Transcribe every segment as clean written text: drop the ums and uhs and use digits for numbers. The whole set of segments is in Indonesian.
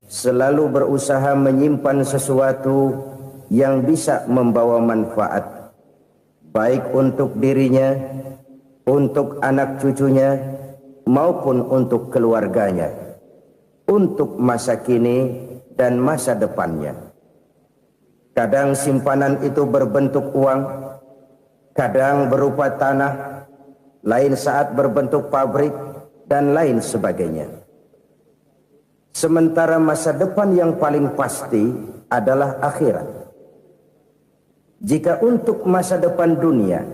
selalu berusaha menyimpan sesuatu yang bisa membawa manfaat, baik untuk dirinya, untuk anak cucunya, maupun untuk keluarganya, untuk masa kini dan masa depannya. Kadang simpanan itu berbentuk uang, kadang berupa tanah, lain saat berbentuk pabrik, dan lain sebagainya. Sementara masa depan yang paling pasti adalah akhirat. Jika untuk masa depan dunia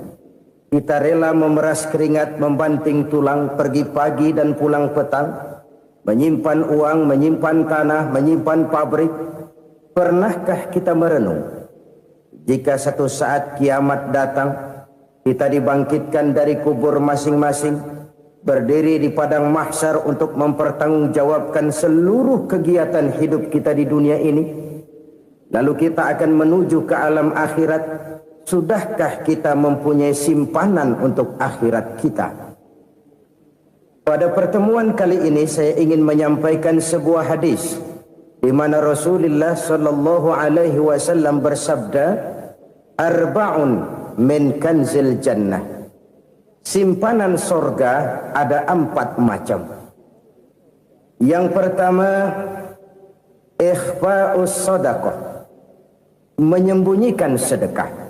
kita rela memeras keringat, membanting tulang, pergi pagi dan pulang petang, menyimpan uang, menyimpan tanah, menyimpan pabrik, pernahkah kita merenung jika satu saat kiamat datang, kita dibangkitkan dari kubur masing-masing, berdiri di padang mahsyar untuk mempertanggungjawabkan seluruh kegiatan hidup kita di dunia ini? Lalu kita akan menuju ke alam akhirat. Sudahkah kita mempunyai simpanan untuk akhirat kita? Pada pertemuan kali ini saya ingin menyampaikan sebuah hadis di mana Rasulullah sallallahu alaihi wasallam bersabda, "Arba'un min kanzil jannah." Simpanan sorga ada 4 macam. Yang pertama, ikhfa'us sadaqah, menyembunyikan sedekah.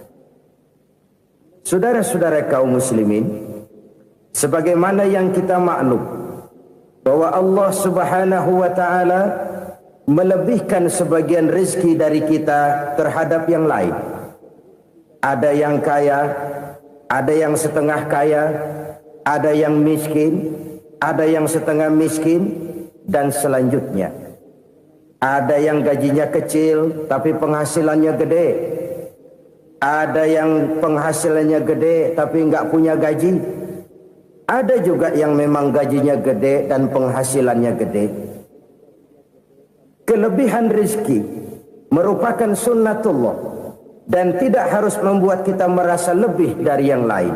Saudara-saudara kaum muslimin, sebagaimana yang kita maklum bahwa Allah Subhanahu wa taala melebihkan sebagian rezeki dari kita terhadap yang lain. Ada yang kaya, ada yang setengah kaya, ada yang miskin, ada yang setengah miskin, dan selanjutnya. Ada yang gajinya kecil tapi penghasilannya gede. Ada yang penghasilannya gede tapi nggak punya gaji. Ada juga yang memang gajinya gede dan penghasilannya gede. Kelebihan rezeki merupakan sunnatullah dan tidak harus membuat kita merasa lebih dari yang lain.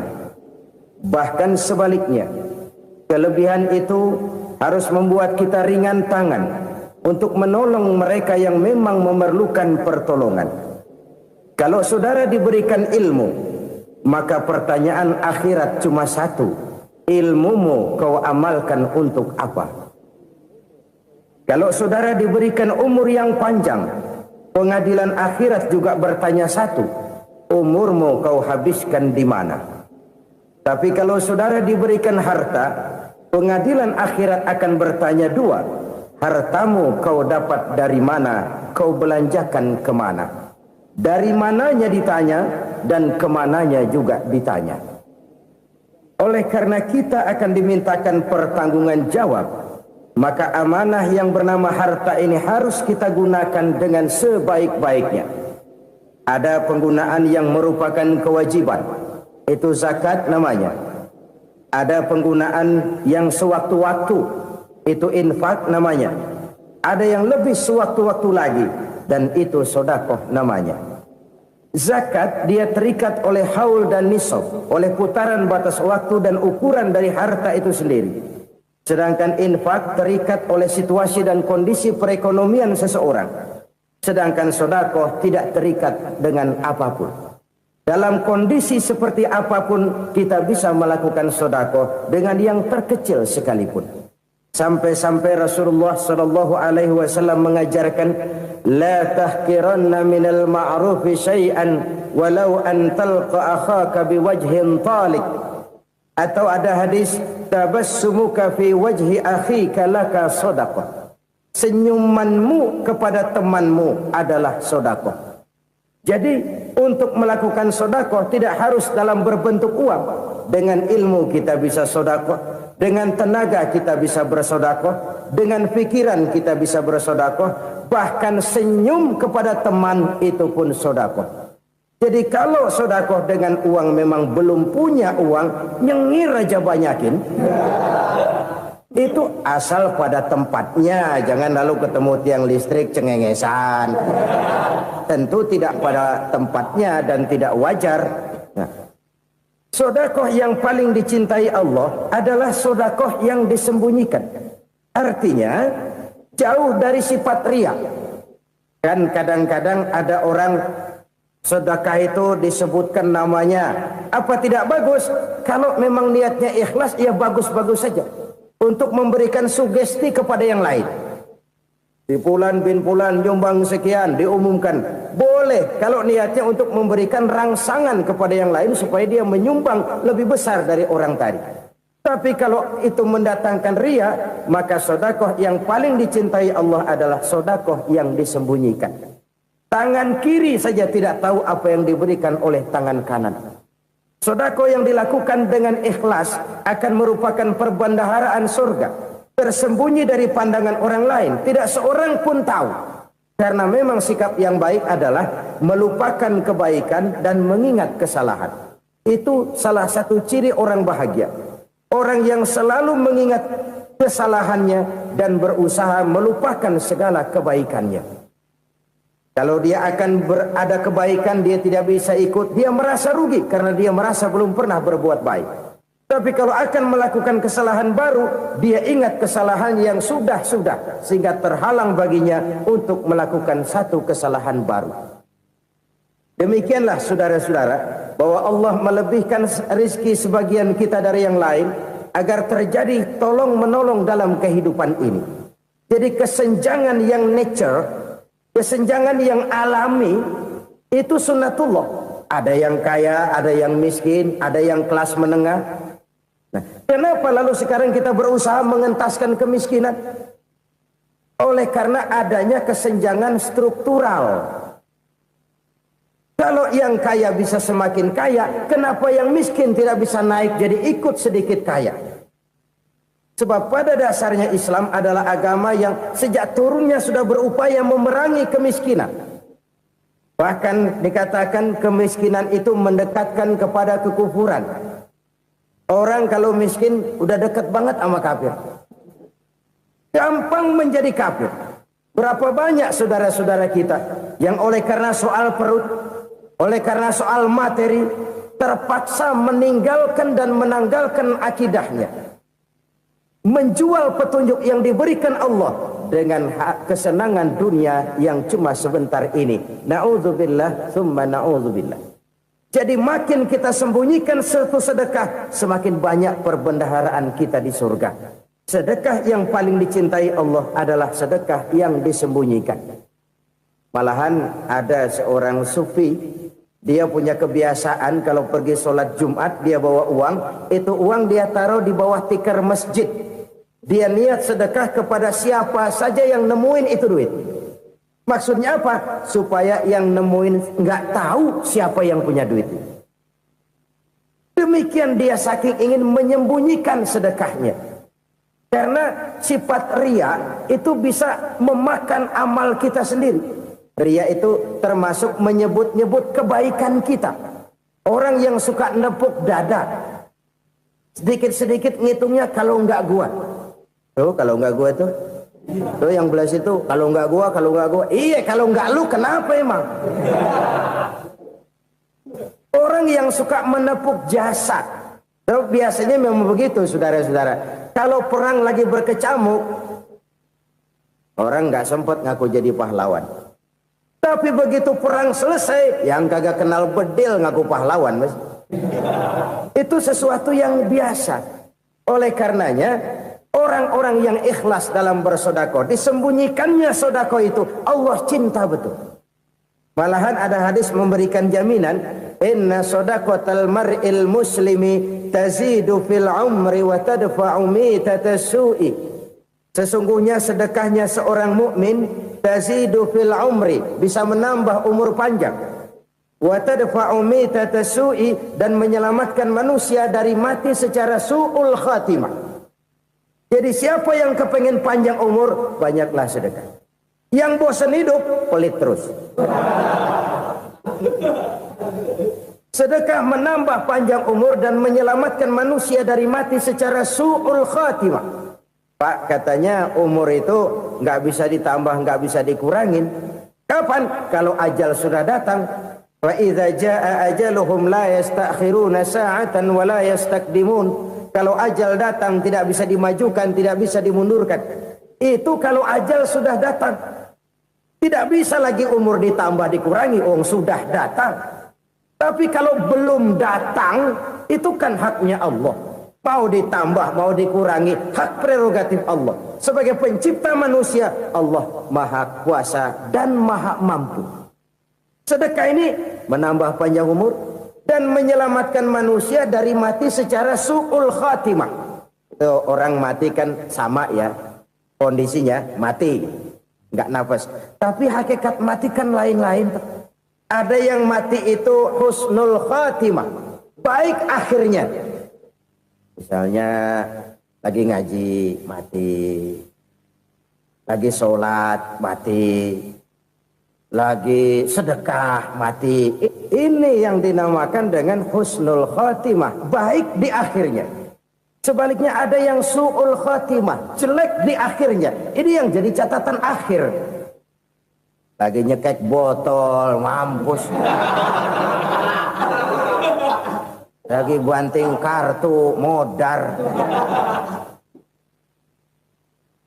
Bahkan sebaliknya, kelebihan itu harus membuat kita ringan tangan untuk menolong mereka yang memang memerlukan pertolongan. Kalau saudara diberikan ilmu, maka pertanyaan akhirat cuma satu: ilmumu kau amalkan untuk apa? Kalau saudara diberikan umur yang panjang, pengadilan akhirat juga bertanya satu: umurmu kau habiskan di mana? Tapi kalau saudara diberikan harta, pengadilan akhirat akan bertanya dua: hartamu kau dapat dari mana? Kau belanjakan kemana? Dari mananya ditanya, dan kemananya juga ditanya. Oleh karena kita akan dimintakan pertanggungan jawab, maka amanah yang bernama harta ini harus kita gunakan dengan sebaik-baiknya. Ada penggunaan yang merupakan kewajiban, itu zakat namanya. Ada penggunaan yang sewaktu-waktu, itu infak namanya. Ada yang lebih sewaktu-waktu lagi, dan itu sedekah namanya. Zakat dia terikat oleh haul dan nisab, oleh putaran batas waktu dan ukuran dari harta itu sendiri. Sedangkan infak terikat oleh situasi dan kondisi perekonomian seseorang. Sedangkan sedekah tidak terikat dengan apapun. Dalam kondisi seperti apapun kita bisa melakukan sedekah dengan yang terkecil sekalipun. Sampai-sampai Rasulullah sallallahu alaihi wasallam mengajarkan, la tahqiranna minal ma'rufi syai'an walau an talqa akhaka biwajhin talik. Atau ada hadis, tabassumuka fi wajhi akhika laka shadaqah. Senyumanmu kepada temanmu adalah sedekah. Jadi untuk melakukan sedekah tidak harus dalam berbentuk uang. Dengan ilmu kita bisa sedekah, dengan tenaga kita bisa bersedekah, dengan pikiran kita bisa bersedekah, bahkan senyum kepada teman itu pun sedekah. Jadi kalau sedekah dengan uang memang belum punya uang, nyengir aja banyakin. Itu asal pada tempatnya, jangan lalu ketemu tiang listrik cengengesan. Tentu tidak pada tempatnya dan tidak wajar. Nah, sedekah yang paling dicintai Allah adalah sedekah yang disembunyikan. Artinya, jauh dari sifat riya. Kan kadang-kadang ada orang sedekah itu disebutkan namanya, apa tidak bagus? Kalau memang niatnya ikhlas, ya bagus-bagus saja. Untuk memberikan sugesti kepada yang lain. Di Fulan bin Fulan nyumbang sekian, diumumkan. Boleh kalau niatnya untuk memberikan rangsangan kepada yang lain supaya dia menyumbang lebih besar dari orang tadi. Tapi kalau itu mendatangkan riya, maka sedekah yang paling dicintai Allah adalah sedekah yang disembunyikan. Tangan kiri saja tidak tahu apa yang diberikan oleh tangan kanan. Sedekah yang dilakukan dengan ikhlas akan merupakan perbendaharaan surga, tersembunyi dari pandangan orang lain, tidak seorang pun tahu. Karena memang sikap yang baik adalah melupakan kebaikan dan mengingat kesalahan. Itu salah satu ciri orang bahagia. Orang yang selalu mengingat kesalahannya dan berusaha melupakan segala kebaikannya. Kalau dia akan berada kebaikan, dia tidak bisa ikut, dia merasa rugi karena dia merasa belum pernah berbuat baik. Tapi kalau akan melakukan kesalahan baru, dia ingat kesalahan yang sudah-sudah, sehingga terhalang baginya untuk melakukan satu kesalahan baru. Demikianlah saudara-saudara, bahwa Allah melebihkan rizki sebagian kita dari yang lain, agar terjadi tolong-menolong dalam kehidupan ini. Jadi kesenjangan yang nature, kesenjangan yang alami, itu sunnatullah. Ada yang kaya, ada yang miskin, ada yang kelas menengah. Nah, kenapa lalu sekarang kita berusaha mengentaskan kemiskinan? Oleh karena adanya kesenjangan struktural. Kalau yang kaya bisa semakin kaya, kenapa yang miskin tidak bisa naik jadi ikut sedikit kaya? Sebab pada dasarnya Islam adalah agama yang sejak turunnya sudah berupaya memerangi kemiskinan. Bahkan dikatakan kemiskinan itu mendekatkan kepada kekufuran. Orang kalau miskin udah dekat banget sama kafir. Gampang menjadi kafir. Berapa banyak saudara-saudara kita yang oleh karena soal perut, oleh karena soal materi, terpaksa meninggalkan dan menanggalkan akidahnya. Menjual petunjuk yang diberikan Allah dengan kesenangan dunia yang cuma sebentar ini. Na'udzubillah, thumma na'udzubillah. Jadi makin kita sembunyikan satu sedekah, semakin banyak perbendaharaan kita di surga. Sedekah yang paling dicintai Allah adalah sedekah yang disembunyikan. Malahan ada seorang sufi, dia punya kebiasaan kalau pergi sholat Jumat dia bawa uang, itu uang dia taruh di bawah tikar masjid. Dia niat sedekah kepada siapa saja yang nemuin itu duit. Maksudnya apa? Supaya yang nemuin nggak tahu siapa yang punya duit. Demikian dia saking ingin menyembunyikan sedekahnya. Karena sifat riya itu bisa memakan amal kita sendiri. Riya itu termasuk menyebut-nyebut kebaikan kita. Orang yang suka nepuk dada, sedikit-sedikit ngitungnya kalau nggak gua. Tuh kalau nggak gua tuh. Tuh yang belas itu kalau nggak gua, kalau nggak gua. Iya kalau nggak lu kenapa emang? Orang yang suka menepuk jasad. Tuh, biasanya memang begitu saudara-saudara. Kalau perang lagi berkecamuk, orang nggak sempat ngaku jadi pahlawan. Tapi begitu perang selesai, yang kagak kenal bedil ngaku pahlawan, mas. Itu sesuatu yang biasa. Oleh karenanya, orang-orang yang ikhlas dalam bersedekah, disembunyikannya sedekah itu, Allah cinta betul. Malahan ada hadis memberikan jaminan, inna sadaqatal mar'il muslimi tazidu fil umri wa tadfa'u mitatas su'i. Sesungguhnya sedekahnya seorang mukmin tazidu fil umri, bisa menambah umur panjang. Wa tadfa'u mitatas su'i, dan menyelamatkan manusia dari mati secara su'ul khatimah. Jadi siapa yang kepengen panjang umur, banyaklah sedekah. Yang bosan hidup, pelit terus. Sedekah menambah panjang umur dan menyelamatkan manusia dari mati secara su'ul khatimah. Pak, katanya umur itu nggak bisa ditambah, nggak bisa dikurangin. Kapan? Kalau ajal sudah datang. Wa idza jaa ajaluhum la yastakhiruna sa'atan wa la yastaqdimun. Kalau ajal datang tidak bisa dimajukan, tidak bisa dimundurkan. Itu kalau ajal sudah datang. Tidak bisa lagi umur ditambah dikurangi, sudah datang. Tapi kalau belum datang, itu kan haknya Allah. Mau ditambah, mau dikurangi, hak prerogatif Allah. Sebagai pencipta manusia, Allah maha kuasa dan maha mampu. Sedekah ini menambah panjang umur dan menyelamatkan manusia dari mati secara su'ul khatimah. Orang mati kan sama ya, kondisinya mati, nggak nafas. Tapi hakikat mati kan lain-lain. Ada yang mati itu husnul khatimah, baik akhirnya. Misalnya lagi ngaji mati, lagi sholat mati, lagi sedekah mati. Ini yang dinamakan dengan husnul khatimah, baik di akhirnya. Sebaliknya ada yang su'ul khatimah, jelek di akhirnya. Ini yang jadi catatan akhir. Lagi nyekek botol, mampus. Lagi banting kartu, modar.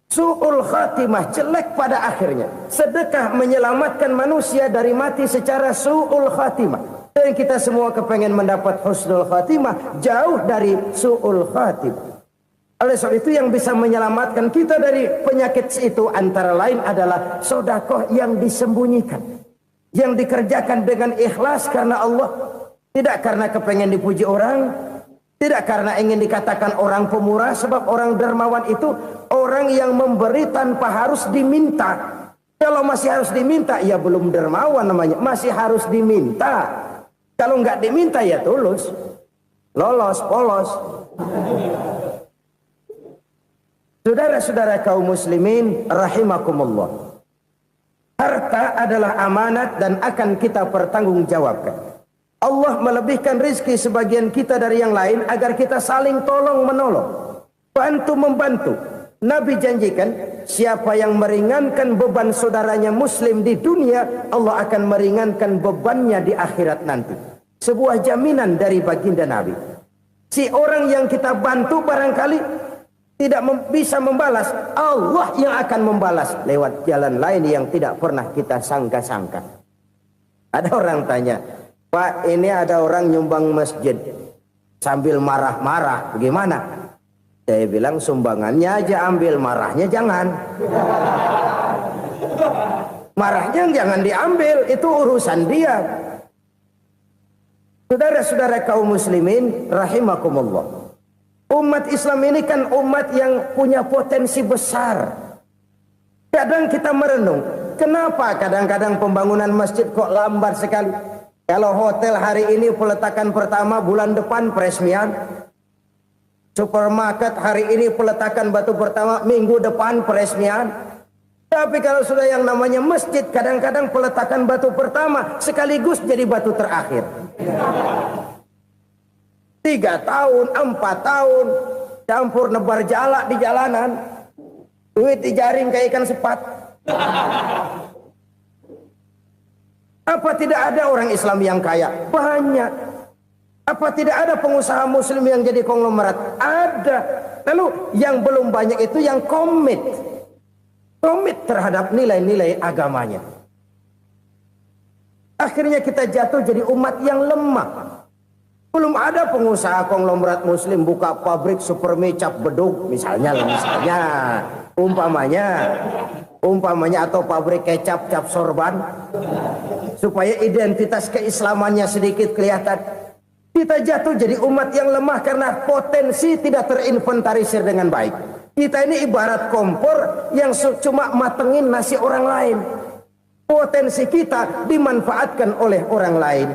Su'ul khatimah, jelek pada akhirnya. Sedekah menyelamatkan manusia dari mati secara su'ul khatimah. Dan kita semua kepengen mendapat husnul khatimah, jauh dari su'ul khatimah. Oleh sebab itu yang bisa menyelamatkan kita dari penyakit itu antara lain adalah sedekah yang disembunyikan, yang dikerjakan dengan ikhlas karena Allah. Tidak karena kepengen dipuji orang, tidak karena ingin dikatakan orang pemurah, sebab orang dermawan itu orang yang memberi tanpa harus diminta. Kalau masih harus diminta, ya belum dermawan namanya, masih harus diminta. Kalau nggak diminta ya tulus, lolos, polos. Saudara-saudara kaum muslimin rahimakumullah. Harta adalah amanat dan akan kita pertanggungjawabkan. Allah melebihkan rizki sebagian kita dari yang lain agar kita saling tolong menolong, bantu membantu. Nabi janjikan siapa yang meringankan beban saudaranya muslim di dunia, Allah akan meringankan bebannya di akhirat nanti. Sebuah jaminan dari baginda Nabi. Si orang yang kita bantu barangkali tidak bisa membalas, Allah yang akan membalas lewat jalan lain yang tidak pernah kita sangka-sangka. Ada orang tanya, Pak, ini ada orang nyumbang masjid sambil marah-marah, bagaimana? Saya bilang sumbangannya aja ambil, marahnya jangan. Marahnya jangan diambil, itu urusan dia. Saudara-saudara kaum muslimin rahimakumullah. Umat Islam ini kan umat yang punya potensi besar. Kadang kita merenung, kenapa kadang-kadang pembangunan masjid kok lambat sekali? Kalau hotel hari ini peletakan pertama, bulan depan peresmian. Supermarket hari ini peletakan batu pertama, minggu depan peresmian. Tapi kalau sudah yang namanya masjid, kadang-kadang peletakan batu pertama sekaligus jadi batu terakhir. 3 tahun, 4 tahun, campur nebar jalak di jalanan, duit dijaring kayak ikan sepat. Apa tidak ada orang Islam yang kaya? Banyak. Apa tidak ada pengusaha muslim yang jadi konglomerat? Ada. Lalu yang belum banyak itu yang komit terhadap nilai-nilai agamanya. Akhirnya kita jatuh jadi umat yang lemah. Belum ada pengusaha konglomerat muslim buka pabrik supermi cap bedug misalnya umpamanya atau pabrik kecap cap sorban supaya identitas keislamannya sedikit kelihatan. Kita jatuh jadi umat yang lemah karena potensi tidak terinventarisir dengan baik. Kita ini ibarat kompor yang cuma matengin nasi orang lain. Potensi kita dimanfaatkan oleh orang lain.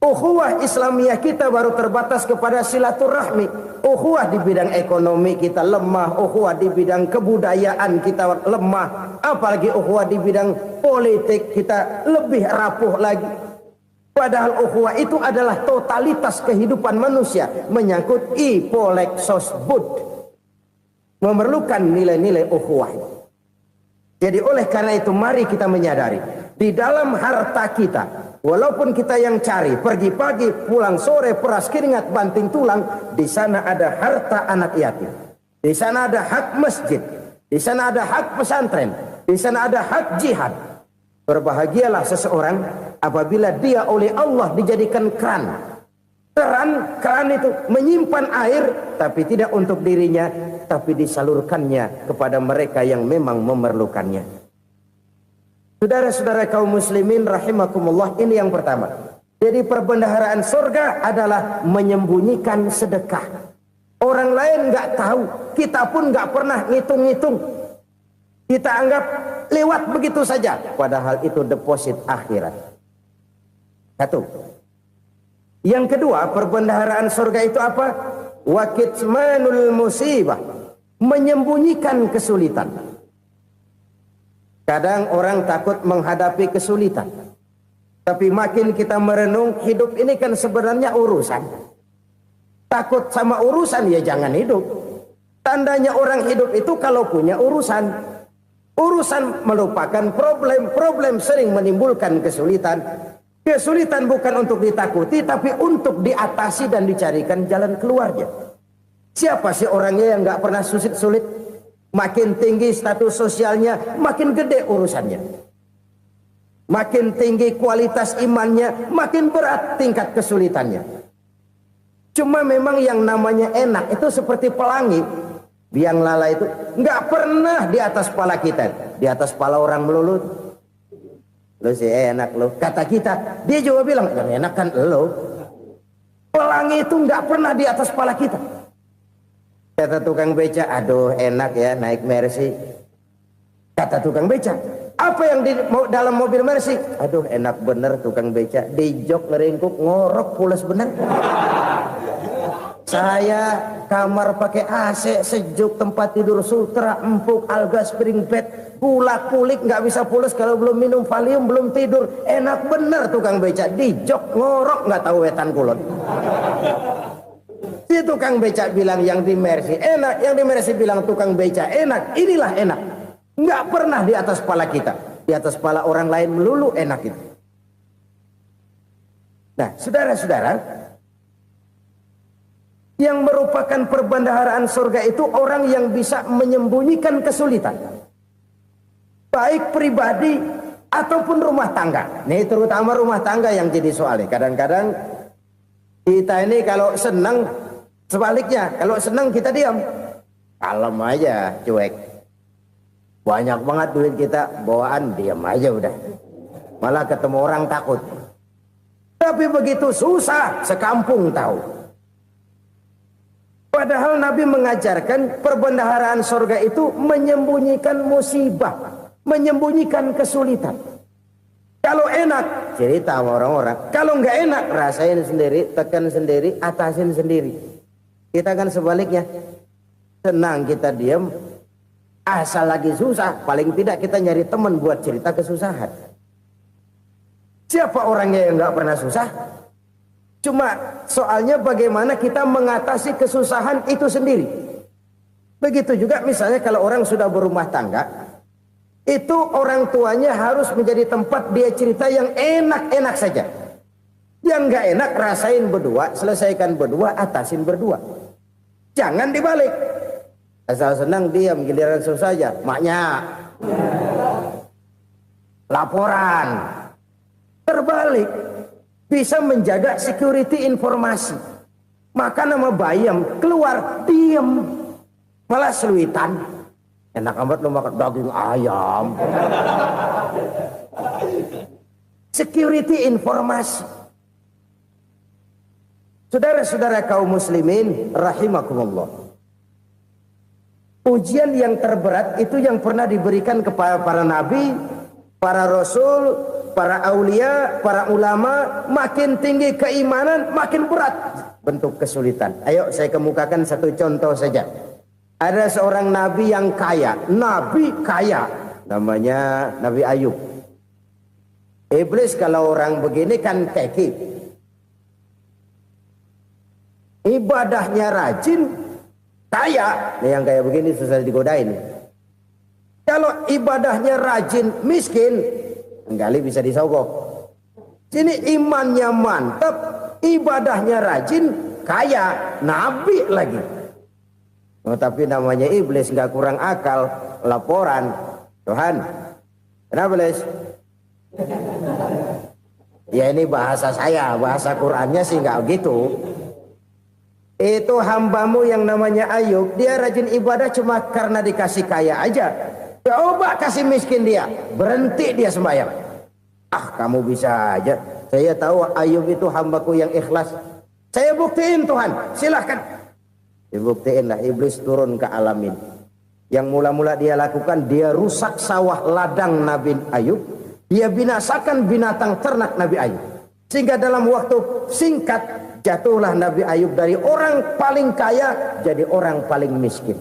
Ukhuwah Islamiyah kita baru terbatas kepada silaturahmi. Ukhuwah di bidang ekonomi kita lemah, ukhuwah di bidang kebudayaan kita lemah, apalagi ukhuwah di bidang politik kita lebih rapuh lagi. Padahal ukhuwah itu adalah totalitas kehidupan manusia, menyangkut ipolek sosbud, memerlukan nilai-nilai ukhuwah. Jadi oleh karena itu mari kita menyadari di dalam harta kita, walaupun kita yang cari pergi pagi pulang sore peras keringat banting tulang, di sana ada harta anak yatim, di sana ada hak masjid, di sana ada hak pesantren, di sana ada hak jihad. Berbahagialah seseorang apabila dia oleh Allah dijadikan keran. Keran itu menyimpan air, tapi tidak untuk dirinya, tapi disalurkannya kepada mereka yang memang memerlukannya. Saudara-saudara kaum muslimin rahimakumullah, ini yang pertama. Jadi perbendaharaan surga adalah menyembunyikan sedekah. Orang lain nggak tahu, kita pun nggak pernah ngitung-ngitung. Kita anggap lewat begitu saja, padahal itu deposit akhirat. Satu. Yang kedua, perbendaharaan surga itu apa? Wa kitmanul musibah, menyembunyikan kesulitan. Kadang orang takut menghadapi kesulitan, tapi makin kita merenung, hidup ini kan sebenarnya urusan. Takut sama urusan, ya jangan hidup. Tandanya orang hidup itu kalau punya urusan. Urusan melupakan problem. Problem sering menimbulkan kesulitan. Kesulitan bukan untuk ditakuti, tapi untuk diatasi dan dicarikan jalan keluarnya. Siapa sih orangnya yang nggak pernah sulit-sulit? Makin tinggi status sosialnya, makin gede urusannya. Makin tinggi kualitas imannya, makin berat tingkat kesulitannya. Cuma memang yang namanya enak itu seperti pelangi. Biang lala itu nggak pernah di atas kepala kita, di atas kepala orang melulu. Lu sih enak lu, kata kita. Dia juga bilang yang enak kan lu. Pelangi itu nggak pernah di atas kepala kita. Kata tukang beca, aduh enak ya naik Mercy. Kata tukang beca, apa yang di dalam mobil Mercy? Aduh enak bener tukang beca, di jok ngeringkuk ngorok pules bener. Saya kamar pakai AC sejuk, tempat tidur sutra empuk, alga spring bed, pulak pulik nggak bisa pules kalau belum minum Valium, belum tidur. Enak bener tukang beca, di jok ngorok nggak tahu wetan kulon. Si tukang beca bilang yang di Mercy enak, yang di Mercy bilang tukang beca enak. Inilah enak, nggak pernah di atas kepala kita, di atas kepala orang lain melulu enak itu. Nah, saudara-saudara, yang merupakan perbendaharaan surga itu orang yang bisa menyembunyikan kesulitan, baik pribadi ataupun rumah tangga. Nih terutama rumah tangga yang jadi soalnya. Kadang-kadang kita ini kalau senang, sebaliknya kalau senang kita diam, kalem aja, cuek. Banyak banget duit kita bawaan, diam aja udah. Malah ketemu orang takut. Tapi begitu susah, sekampung tahu. Padahal Nabi mengajarkan perbendaharaan surga itu menyembunyikan musibah, menyembunyikan kesulitan. Kalau enak, cerita sama orang-orang. Kalau nggak enak, rasain sendiri, tekan sendiri, atasin sendiri. Kita kan sebaliknya, senang kita diam, asal lagi susah, paling tidak kita nyari teman buat cerita kesusahan. Siapa orangnya yang nggak pernah susah? Cuma soalnya bagaimana kita mengatasi kesusahan itu sendiri. Begitu juga misalnya kalau orang sudah berumah tangga, itu orang tuanya harus menjadi tempat dia cerita yang enak-enak saja. Yang nggak enak rasain berdua, selesaikan berdua, atasin berdua. Jangan dibalik. Asal senang diam, giliran susah saja. Maknya laporan. Terbalik. Bisa menjaga security informasi. Maka nama bayam keluar diam, malah seluitan. Enak amat lu makan daging ayam. Security informasi. Saudara-saudara kaum muslimin rahimakumullah. Ujian yang terberat itu yang pernah diberikan kepada para nabi, para rasul, para aulia, para ulama. Makin tinggi keimanan, makin berat bentuk kesulitan. Ayo saya kemukakan satu contoh saja. Ada seorang nabi yang kaya, nabi kaya, namanya Nabi Ayub. Iblis kalau orang begini kan keki, ibadahnya rajin, kaya. Nih yang kayak begini susah digodain. Kalau ibadahnya rajin, miskin, kali bisa disogok. Sini imannya mantap, ibadahnya rajin, kaya, nabi lagi. Oh, tapi namanya iblis, nggak kurang akal. Laporan, Tuhan, kenapa iblis? Ya ini bahasa saya, bahasa Qurannya sih nggak gitu. Itu hambamu yang namanya Ayub, dia rajin ibadah cuma karena dikasih kaya aja. Coba kasih miskin dia, berhenti dia sembahyang. Ah, kamu bisa aja. Saya tahu Ayub itu hambaku yang ikhlas. Saya buktiin Tuhan, silahkan. Dibuktiin lah, iblis turun ke alamin. Yang mula-mula dia lakukan, dia rusak sawah ladang Nabi Ayub. Dia binasakan binatang ternak Nabi Ayub. Sehingga dalam waktu singkat, jatuhlah Nabi Ayub dari orang paling kaya jadi orang paling miskin.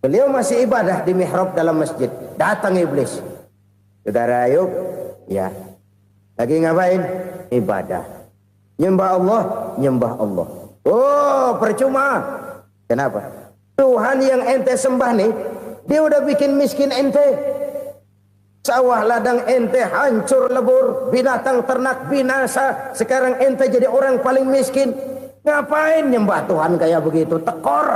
Beliau masih ibadah di mihrab dalam masjid. Datang iblis. Saudara Ayub, ya, lagi ngapain? Ibadah. Nyembah Allah, nyembah Allah. Oh, percuma. Kenapa? Tuhan yang ente sembah nih, dia udah bikin miskin ente. Sawah ladang ente hancur lebur, binatang ternak binasa. Sekarang ente jadi orang paling miskin. Ngapain nyembah Tuhan kayak begitu? Tekor.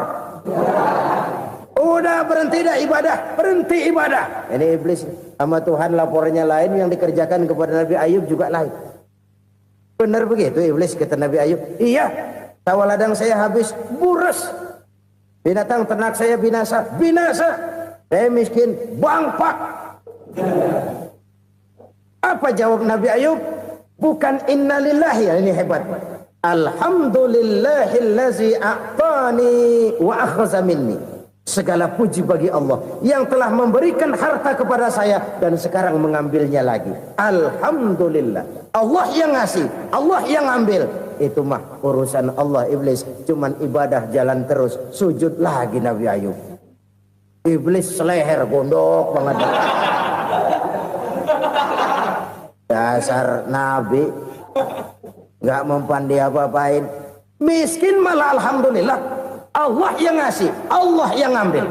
Udah berhenti dah ibadah, berhenti ibadah. Ini iblis sama Tuhan laporannya lain, yang dikerjakan kepada Nabi Ayub juga lain. Benar begitu iblis, kata Nabi Ayub. Iya, sawah ladang saya habis, buras. Binatang ternak saya binasa, binasa. Saya miskin, bangpak. Apa jawab Nabi Ayub? Bukan innalillahi, ini hebat. Alhamdulillahillazi a'tani wa akhza minni. Segala puji bagi Allah yang telah memberikan harta kepada saya dan sekarang mengambilnya lagi. Alhamdulillah. Allah yang ngasih, Allah yang ambil. Itu mah urusan Allah. Iblis cuman ibadah jalan terus, sujud lagi Nabi Ayub. Iblis seleher gondok banget. Dasar Nabi nggak mempan dia apa-apain. Miskin malah alhamdulillah. Allah yang ngasih, Allah yang ngambil.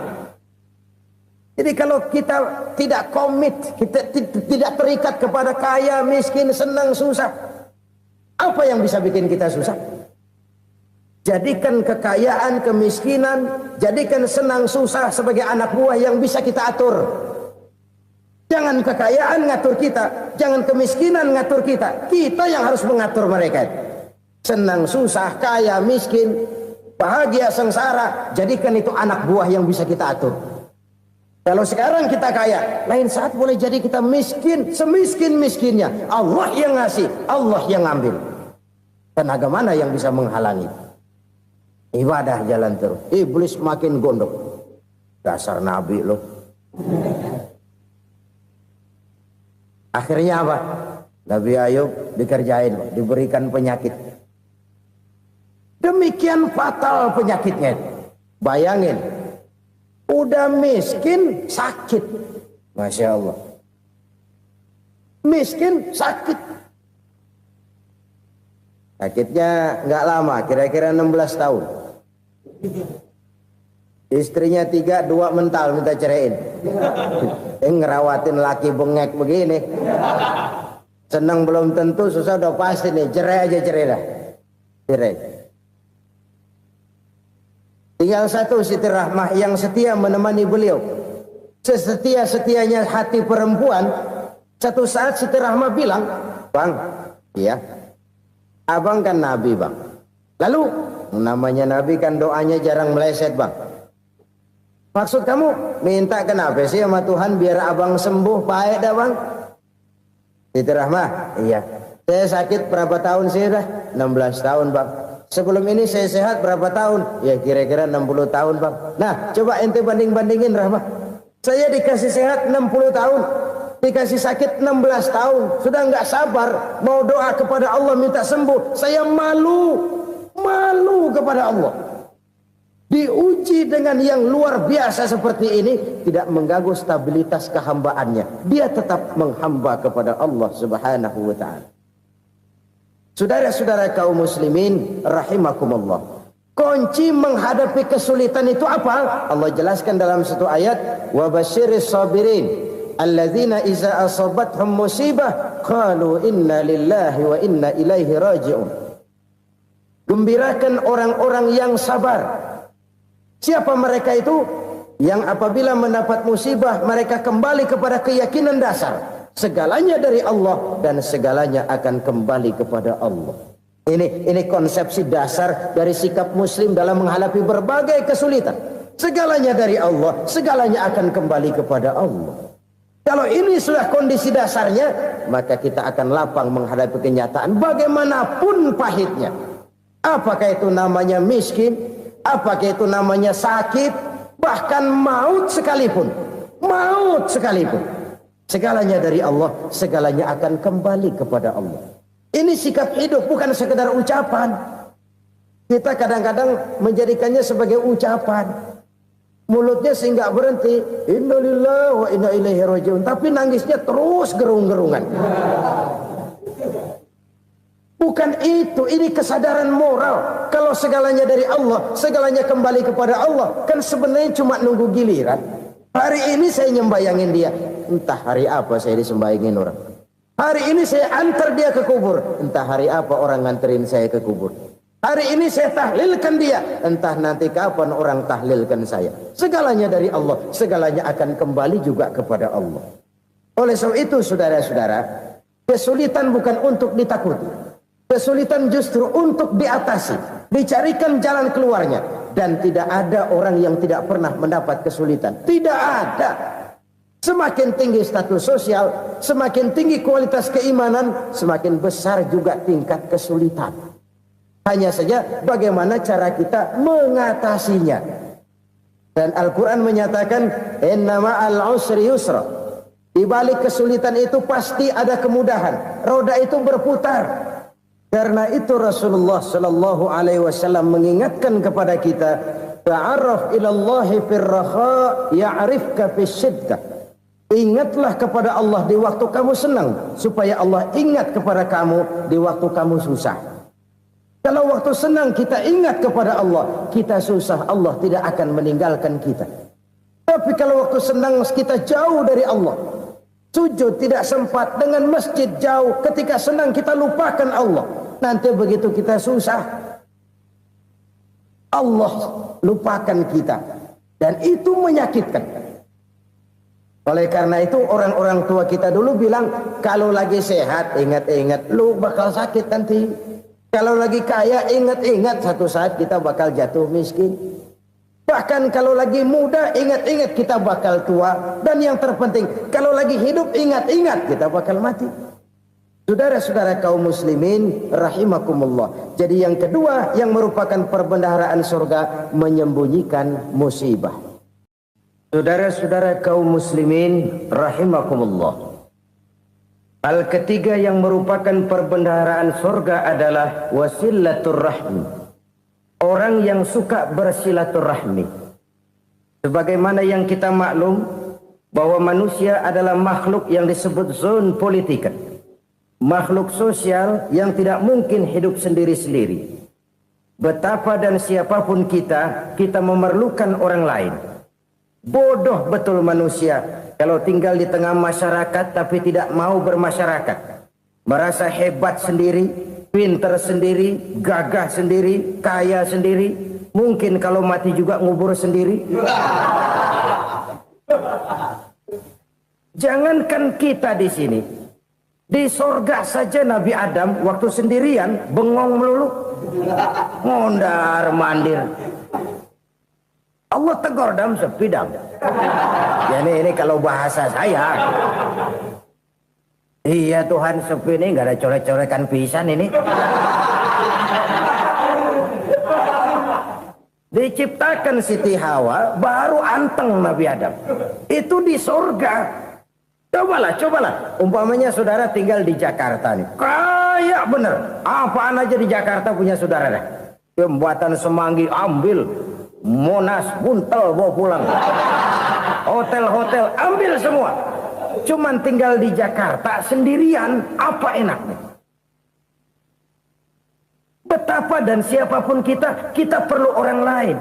Jadi kalau kita tidak komit, kita tidak terikat kepada kaya, miskin, senang, susah, apa yang bisa bikin kita susah? Jadikan kekayaan, kemiskinan, jadikan senang, susah sebagai anak buah yang bisa kita atur. Jangan kekayaan ngatur kita, jangan kemiskinan ngatur kita. Kita yang harus mengatur mereka. Senang, susah, kaya, miskin, bahagia, sengsara, jadikan itu anak buah yang bisa kita atur. Kalau sekarang kita kaya, lain saat boleh jadi kita miskin, semiskin-miskinnya. Allah yang ngasih, Allah yang ngambil. Tenaga mana yang bisa menghalangi? Ibadah jalan terus. Iblis makin gondok. Dasar Nabi loh. Akhirnya apa? Nabi Ayub dikerjain, diberikan penyakit. Demikian fatal penyakitnya. Bayangin, udah miskin sakit. Masya Allah. Miskin sakit. Sakitnya nggak lama, kira-kira 16 tahun. Istrinya 3, 2 mental minta ceraiin. Ngerawatin laki bengek begini. Senang belum tentu, susah udah pasti nih. Cerai aja, cerai dah. Cerai. Tinggal satu Siti Rahmah yang setia menemani beliau. Sesetia-setianya hati perempuan. Satu saat Siti Rahmah bilang, "Bang, iya, abang kan Nabi bang. Lalu namanya Nabi kan doanya jarang meleset bang. Maksud kamu minta kenapa sih sama Tuhan biar abang sembuh baik dah bang?" Siti Rahmah, iya. Saya sakit berapa tahun sih dah? 16 tahun bang. Sebelum ini saya sehat berapa tahun? Ya kira-kira 60 tahun bang. Nah coba ente banding-bandingin Rahmah. Saya dikasih sehat 60 tahun. Dikasih sakit 16 tahun. Sudah nggak sabar. Mau doa kepada Allah minta sembuh. Saya malu. Malu kepada Allah. Diuji dengan yang luar biasa seperti ini, tidak mengganggu stabilitas kehambaannya. Dia tetap menghamba kepada Allah Subhanahu wa ta'ala. Saudara-saudara kaum muslimin rahimakumullah. Kunci menghadapi kesulitan itu apa? Allah jelaskan dalam satu ayat, wa basyiris sabirin alladzina iza asabathum musibah qalu inna lillahi wa inna ilaihi raji'un. Gembirakan orang-orang yang sabar Siapa mereka itu? Yang apabila mendapat musibah mereka kembali kepada keyakinan dasar segalanya dari Allah dan segalanya akan kembali kepada Allah. Ini konsepsi dasar dari sikap muslim dalam menghadapi berbagai kesulitan. Segalanya dari Allah, segalanya akan kembali kepada Allah. Kalau ini sudah kondisi dasarnya, maka kita akan lapang menghadapi kenyataan bagaimanapun pahitnya. Apakah itu namanya miskin, apakah itu namanya sakit, bahkan maut sekalipun. Maut sekalipun. Segalanya dari Allah, segalanya akan kembali kepada Allah. Ini sikap hidup, bukan sekedar ucapan. Kita kadang-kadang menjadikannya sebagai ucapan. Mulutnya sehingga berhenti, innalillahi wa inna ilaihi rajiun, tapi nangisnya terus gerung-gerungan. Bukan itu, ini kesadaran moral. Kalau segalanya dari Allah, segalanya kembali kepada Allah, kan sebenarnya cuma nunggu giliran. Hari ini saya nyembayangin dia, entah hari apa saya disembayangin orang. Hari ini saya antar dia ke kubur, entah hari apa orang nganterin saya ke kubur. Hari ini saya tahlilkan dia, entah nanti kapan orang tahlilkan saya. Segalanya dari Allah, segalanya akan kembali juga kepada Allah. Oleh sebab itu saudara-saudara, kesulitan bukan untuk ditakuti. Kesulitan justru untuk diatasi, dicarikan jalan keluarnya. Dan tidak ada orang yang tidak pernah mendapat kesulitan. Tidak ada. Semakin tinggi status sosial, semakin tinggi kualitas keimanan, semakin besar juga tingkat kesulitan. Hanya saja bagaimana cara kita mengatasinya. Dan Al-Quran menyatakan, innama al-usri yusra. Di balik kesulitan itu pasti ada kemudahan. Roda itu berputar. Karena itu Rasulullah Sallallahu Alaihi Wasallam mengingatkan kepada kita, ta'arraf ilallahi firraha ya'rifka fisyiddah. Ingatlah kepada Allah di waktu kamu senang, supaya Allah ingat kepada kamu di waktu kamu susah. Kalau waktu senang kita ingat kepada Allah, kita susah, Allah tidak akan meninggalkan kita. Tapi kalau waktu senang kita jauh dari Allah, sujud tidak sempat, dengan masjid jauh, ketika senang kita lupakan Allah. Nanti begitu kita susah, Allah lupakan kita. Dan itu menyakitkan. Oleh karena itu orang-orang tua kita dulu bilang, kalau lagi sehat ingat-ingat, lu bakal sakit nanti. Kalau lagi kaya ingat-ingat satu saat kita bakal jatuh miskin. Bahkan kalau lagi muda ingat-ingat kita bakal tua. Dan yang terpenting, kalau lagi hidup ingat-ingat kita bakal mati. Saudara-saudara kaum muslimin rahimakumullah. Jadi yang kedua yang merupakan perbendaharaan surga, menyembunyikan musibah. Saudara-saudara kaum muslimin rahimakumullah. Hal ketiga yang merupakan perbendaharaan surga adalah wasilatur rahmi. Orang yang suka bersilaturahmi. Sebagaimana yang kita maklum bahwa manusia adalah makhluk yang disebut zon politika. Makhluk sosial yang tidak mungkin hidup sendiri-sendiri. Betapa dan siapapun kita memerlukan orang lain. Bodoh betul manusia kalau tinggal di tengah masyarakat tapi tidak mau bermasyarakat. Merasa hebat sendiri, pinter sendiri, gagah sendiri, kaya sendiri. Mungkin kalau mati juga ngubur sendiri. Jangankan kita di sini, di sorga saja Nabi Adam waktu sendirian bengong melulu, ngondar mandir. Allah tegur dam sepi dam. Ya ini kalau bahasa saya. Iya Tuhan sepi ini nggak ada coret-corekan pisan ini. Diciptakan Siti Hawa baru anteng Nabi Adam. Itu di sorga. Cobalah. Umpamanya saudara tinggal di Jakarta nih. Kayak bener. Apaan aja di Jakarta punya saudara dah. Jembatan Semanggi ambil. Monas, Buntel bawa pulang. Hotel-hotel ambil semua. Cuman tinggal di Jakarta sendirian, apa enaknya? Betapa dan siapapun kita perlu orang lain.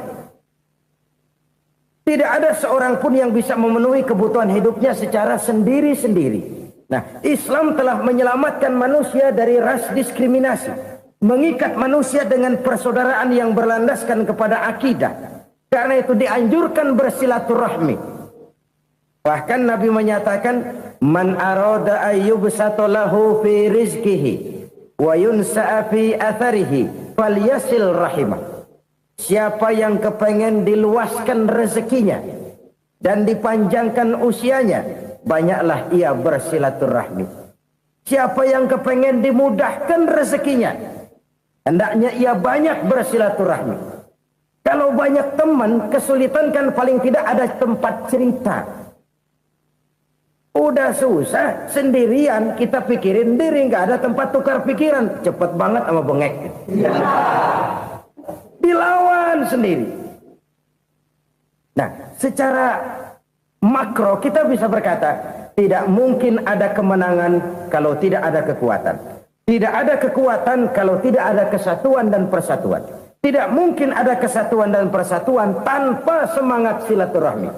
Tidak ada seorang pun yang bisa memenuhi kebutuhan hidupnya secara sendiri-sendiri. Nah, Islam telah menyelamatkan manusia dari ras diskriminasi. Mengikat manusia dengan persaudaraan yang berlandaskan kepada akidah. Karena itu dianjurkan bersilaturahmi. Bahkan Nabi menyatakan, man arada ayyubsata lahu fi rizqihi wa yunsa'a fi atharihi falyasil rahimah. Siapa yang kepengen diluaskan rezekinya dan dipanjangkan usianya, banyaklah ia bersilaturahmi. Siapa yang kepengen dimudahkan rezekinya, hendaknya ia banyak bersilaturahmi. Kalau banyak teman, kesulitan kan paling tidak ada tempat cerita. Udah susah, sendirian kita pikirin diri, nggak ada tempat tukar pikiran. Cepet banget sama bengek. Dilawan sendiri. Nah, secara makro kita bisa berkata, tidak mungkin ada kemenangan kalau tidak ada kekuatan. Tidak ada kekuatan kalau tidak ada kesatuan dan persatuan. Tidak mungkin ada kesatuan dan persatuan tanpa semangat silaturahmi.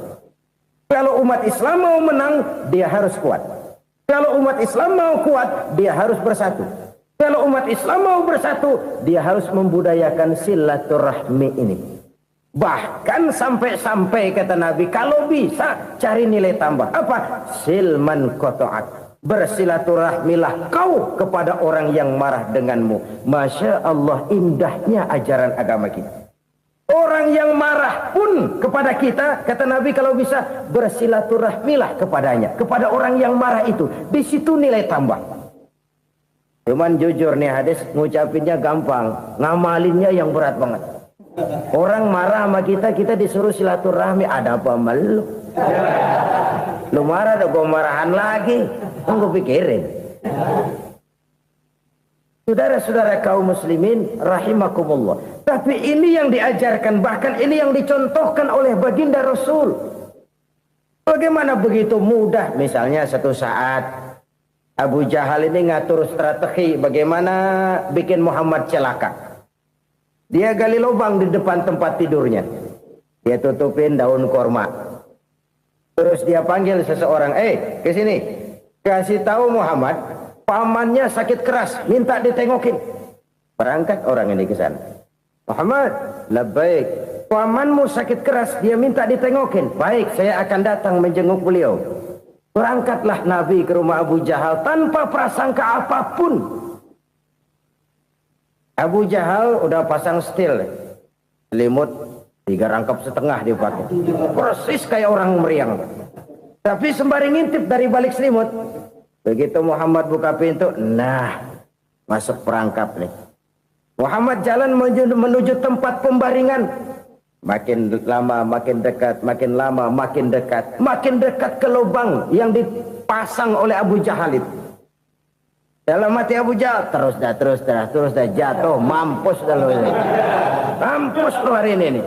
Kalau umat Islam mau menang, dia harus kuat. Kalau umat Islam mau kuat, dia harus bersatu. Kalau umat Islam mau bersatu, dia harus membudayakan silaturahmi ini. Bahkan sampai-sampai kata Nabi, kalau bisa cari nilai tambah. Apa? Silman qata'ak. Bersilaturahmilah kau kepada orang yang marah denganmu. Masya Allah, indahnya ajaran agama kita. Orang yang marah pun kepada kita, kata Nabi, kalau bisa bersilaturahmilah kepadanya, kepada orang yang marah itu. Di situ nilai tambah. Cuman jujur nih hadis, ngucapinnya gampang, ngamalinnya yang berat banget. Orang marah sama kita, kita disuruh silaturahmi, ada apa malu? Lu marah, ada gua marahan lagi. Tunggu pikirin. Saudara-saudara kaum muslimin rahimakumullah. Tapi ini yang diajarkan, bahkan ini yang dicontohkan oleh baginda Rasul. Bagaimana begitu mudah, misalnya satu saat Abu Jahal ini ngatur strategi bagaimana bikin Muhammad celaka. Dia gali lubang di depan tempat tidurnya. Dia tutupin daun korma. Terus dia panggil seseorang, ke sini. Kasih tahu Muhammad, pamannya sakit keras, minta ditengokin. Berangkat orang ini ke sana. Muhammad, labbaik. Pamanmu sakit keras, dia minta ditengokin. Baik, saya akan datang menjenguk beliau. Berangkatlah Nabi ke rumah Abu Jahal tanpa prasangka apapun. Abu Jahal udah pasang setil, selimut 3 rangkap setengah dipakai. Persis kayak orang meriang. Tapi sembari ngintip dari balik selimut. Begitu Muhammad buka pintu, nah masuk perangkap nih. Muhammad jalan menuju tempat pembaringan. Makin lama makin dekat, makin lama makin dekat. Makin dekat ke lubang yang dipasang oleh Abu Jahal itu. Dalam hati Abu Jahal, terus dah jatuh, mampus dah lo ini. Mampus lo hari ini nih.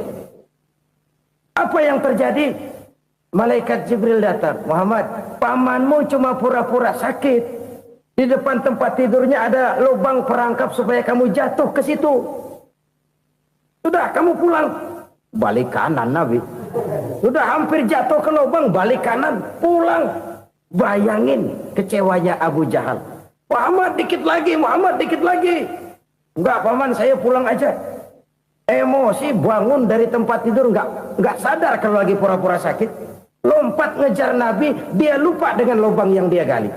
Apa yang terjadi? Malaikat Jibril datang. Muhammad, pamanmu cuma pura-pura sakit. Di depan tempat tidurnya ada lubang perangkap supaya kamu jatuh ke situ. Sudah, kamu pulang. Balik kanan Nabi. Sudah hampir jatuh ke lubang, balik kanan, pulang. Bayangin kecewanya Abu Jahal. Muhammad dikit lagi, Muhammad dikit lagi. Enggak paman, saya pulang aja. Emosi bangun dari tempat tidur, enggak sadar kalau lagi pura-pura sakit. Lompat ngejar Nabi, dia lupa dengan lubang yang dia gali.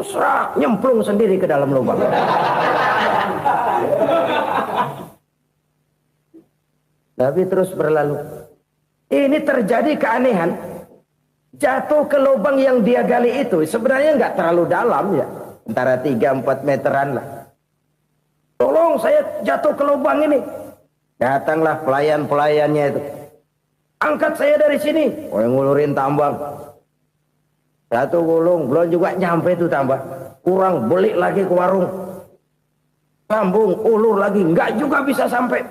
Serak, nyemplung sendiri ke dalam lubang. Nabi terus berlalu. Ini terjadi keanehan. Jatuh ke lubang yang dia gali itu sebenarnya nggak terlalu dalam ya, antara 3-4 meteran lah. Tolong saya jatuh ke lubang ini. Datanglah pelayan-pelayannya itu. Angkat saya dari sini. Ngulurin tambang. Satu gulung, belum juga nyampe itu tambang. Kurang, beli lagi ke warung. Sambung, ulur lagi, nggak juga bisa sampai.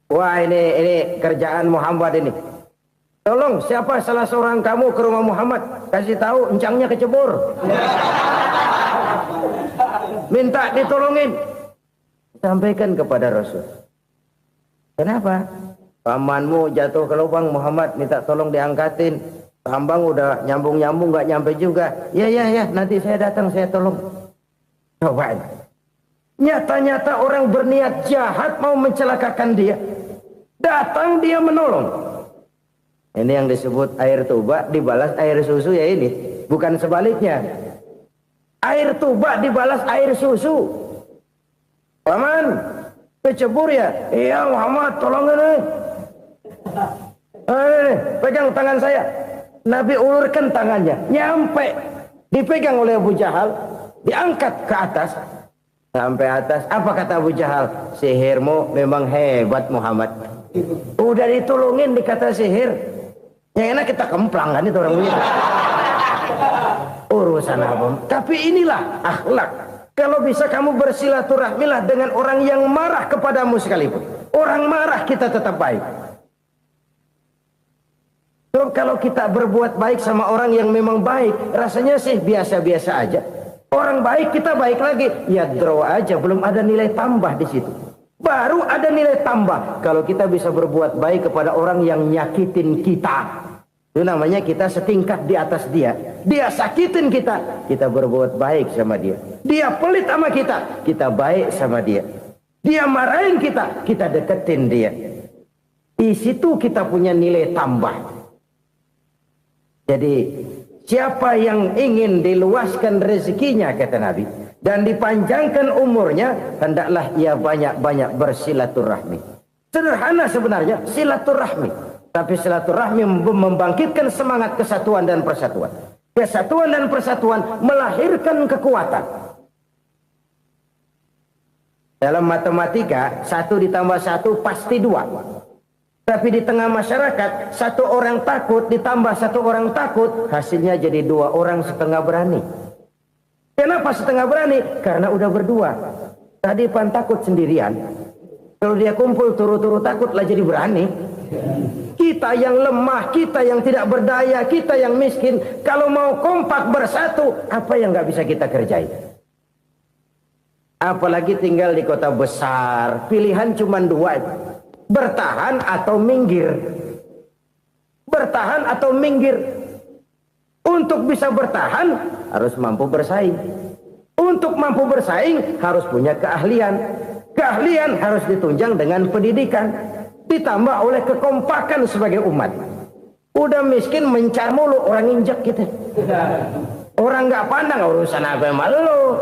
Wah ini kerjaan Muhammad ini. Tolong siapa salah seorang kamu ke rumah Muhammad, kasih tahu encangnya kecebur. Minta ditolongin. Sampaikan kepada Rasul. Kenapa? Pamanmu jatuh ke lubang, Muhammad minta tolong diangkatin. Tambang udah nyambung-nyambung nggak nyampe juga. Ya nanti saya datang saya tolong. Coba. Nyata-nyata orang berniat jahat mau mencelakakan dia. Datang dia menolong. Ini yang disebut air tuba dibalas air susu ya ini. Bukan sebaliknya. Air tuba dibalas air susu. Paman, kecebur ya? Iya Muhammad, tolong ini. Pegang tangan saya. Nabi ulurkan tangannya. Nyampe. Dipegang oleh Abu Jahal. Diangkat ke atas. Sampai atas. Apa kata Abu Jahal? Sihirmu memang hebat Muhammad. Udah ditolongin dikata sihir. Yang enak kita kemplang kan itu orang begitu. Urusan apa? Tapi inilah akhlak. Kalau bisa kamu bersilaturahmilah dengan orang yang marah kepadamu sekalipun. Orang marah kita tetap baik. So, kalau kita berbuat baik sama orang yang memang baik, rasanya sih biasa-biasa aja. Orang baik kita baik lagi. Ya draw aja, belum ada nilai tambah di situ. Baru ada nilai tambah kalau kita bisa berbuat baik kepada orang yang nyakitin kita. Itu namanya kita setingkat di atas dia. Dia sakitin kita, kita berbuat baik sama dia. Dia pelit sama kita, kita baik sama dia. Dia marahin kita, kita deketin dia. Di situ kita punya nilai tambah. Jadi siapa yang ingin diluaskan rezekinya kata Nabi dan dipanjangkan umurnya, hendaklah ia banyak-banyak bersilaturahmi. Sederhana sebenarnya silaturahmi. Tapi silaturahmi membangkitkan semangat kesatuan dan persatuan. Kesatuan dan persatuan melahirkan kekuatan. Dalam matematika, 1 ditambah 1 pasti 2. Tapi di tengah masyarakat, 1 orang takut ditambah 1 orang takut, hasilnya jadi 2 orang setengah berani. Kenapa setengah berani? Karena udah berdua. Tadi pan takut sendirian. Kalau dia kumpul turu-turu takut lah jadi berani. Kita yang lemah, kita yang tidak berdaya, kita yang miskin, kalau mau kompak bersatu, apa yang nggak bisa kita kerjain? Apalagi tinggal di kota besar, pilihan cuma 2, bertahan atau minggir. Bertahan atau minggir. Untuk bisa bertahan harus mampu bersaing. Untuk mampu bersaing harus punya keahlian. Keahlian harus ditunjang dengan pendidikan. Ditambah oleh kekompakan sebagai umat. Udah miskin mencar mulu, orang injak kita. Orang nggak pandang urusan apa yang malu.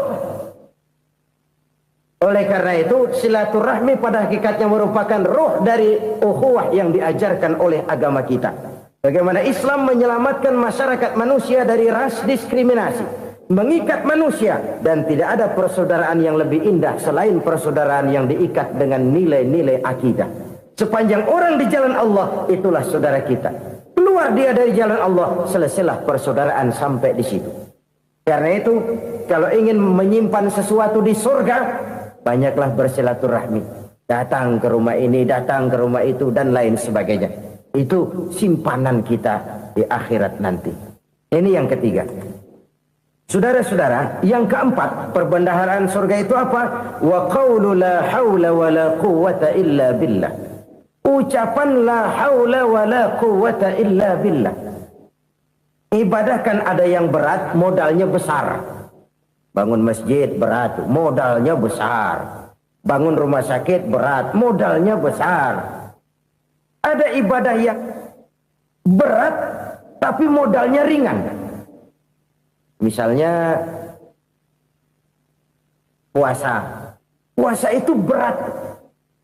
Oleh karena itu silaturahmi pada hakikatnya merupakan ruh dari ukhuwah yang diajarkan oleh agama kita. Bagaimana Islam menyelamatkan masyarakat manusia dari ras diskriminasi, mengikat manusia, dan tidak ada persaudaraan yang lebih indah selain persaudaraan yang diikat dengan nilai-nilai akidah. Sepanjang orang di jalan Allah, itulah saudara kita. Keluar dia dari jalan Allah, selesailah persaudaraan sampai di situ. Karena itu, kalau ingin menyimpan sesuatu di surga, banyaklah bersilaturahmi. Datang ke rumah ini, datang ke rumah itu, dan lain sebagainya. Itu simpanan kita di akhirat nanti. Ini yang ketiga. Saudara-saudara, yang keempat, perbendaharaan surga itu apa? Wa qawlu la hawla wa la quwwata illa billah. Ucapan la haula wa la quwwata illa billah. Ibadah kan ada yang berat, modalnya besar. Bangun masjid berat, modalnya besar. Bangun rumah sakit berat, modalnya besar. Ada ibadah yang berat tapi modalnya ringan. Misalnya puasa. Puasa itu berat,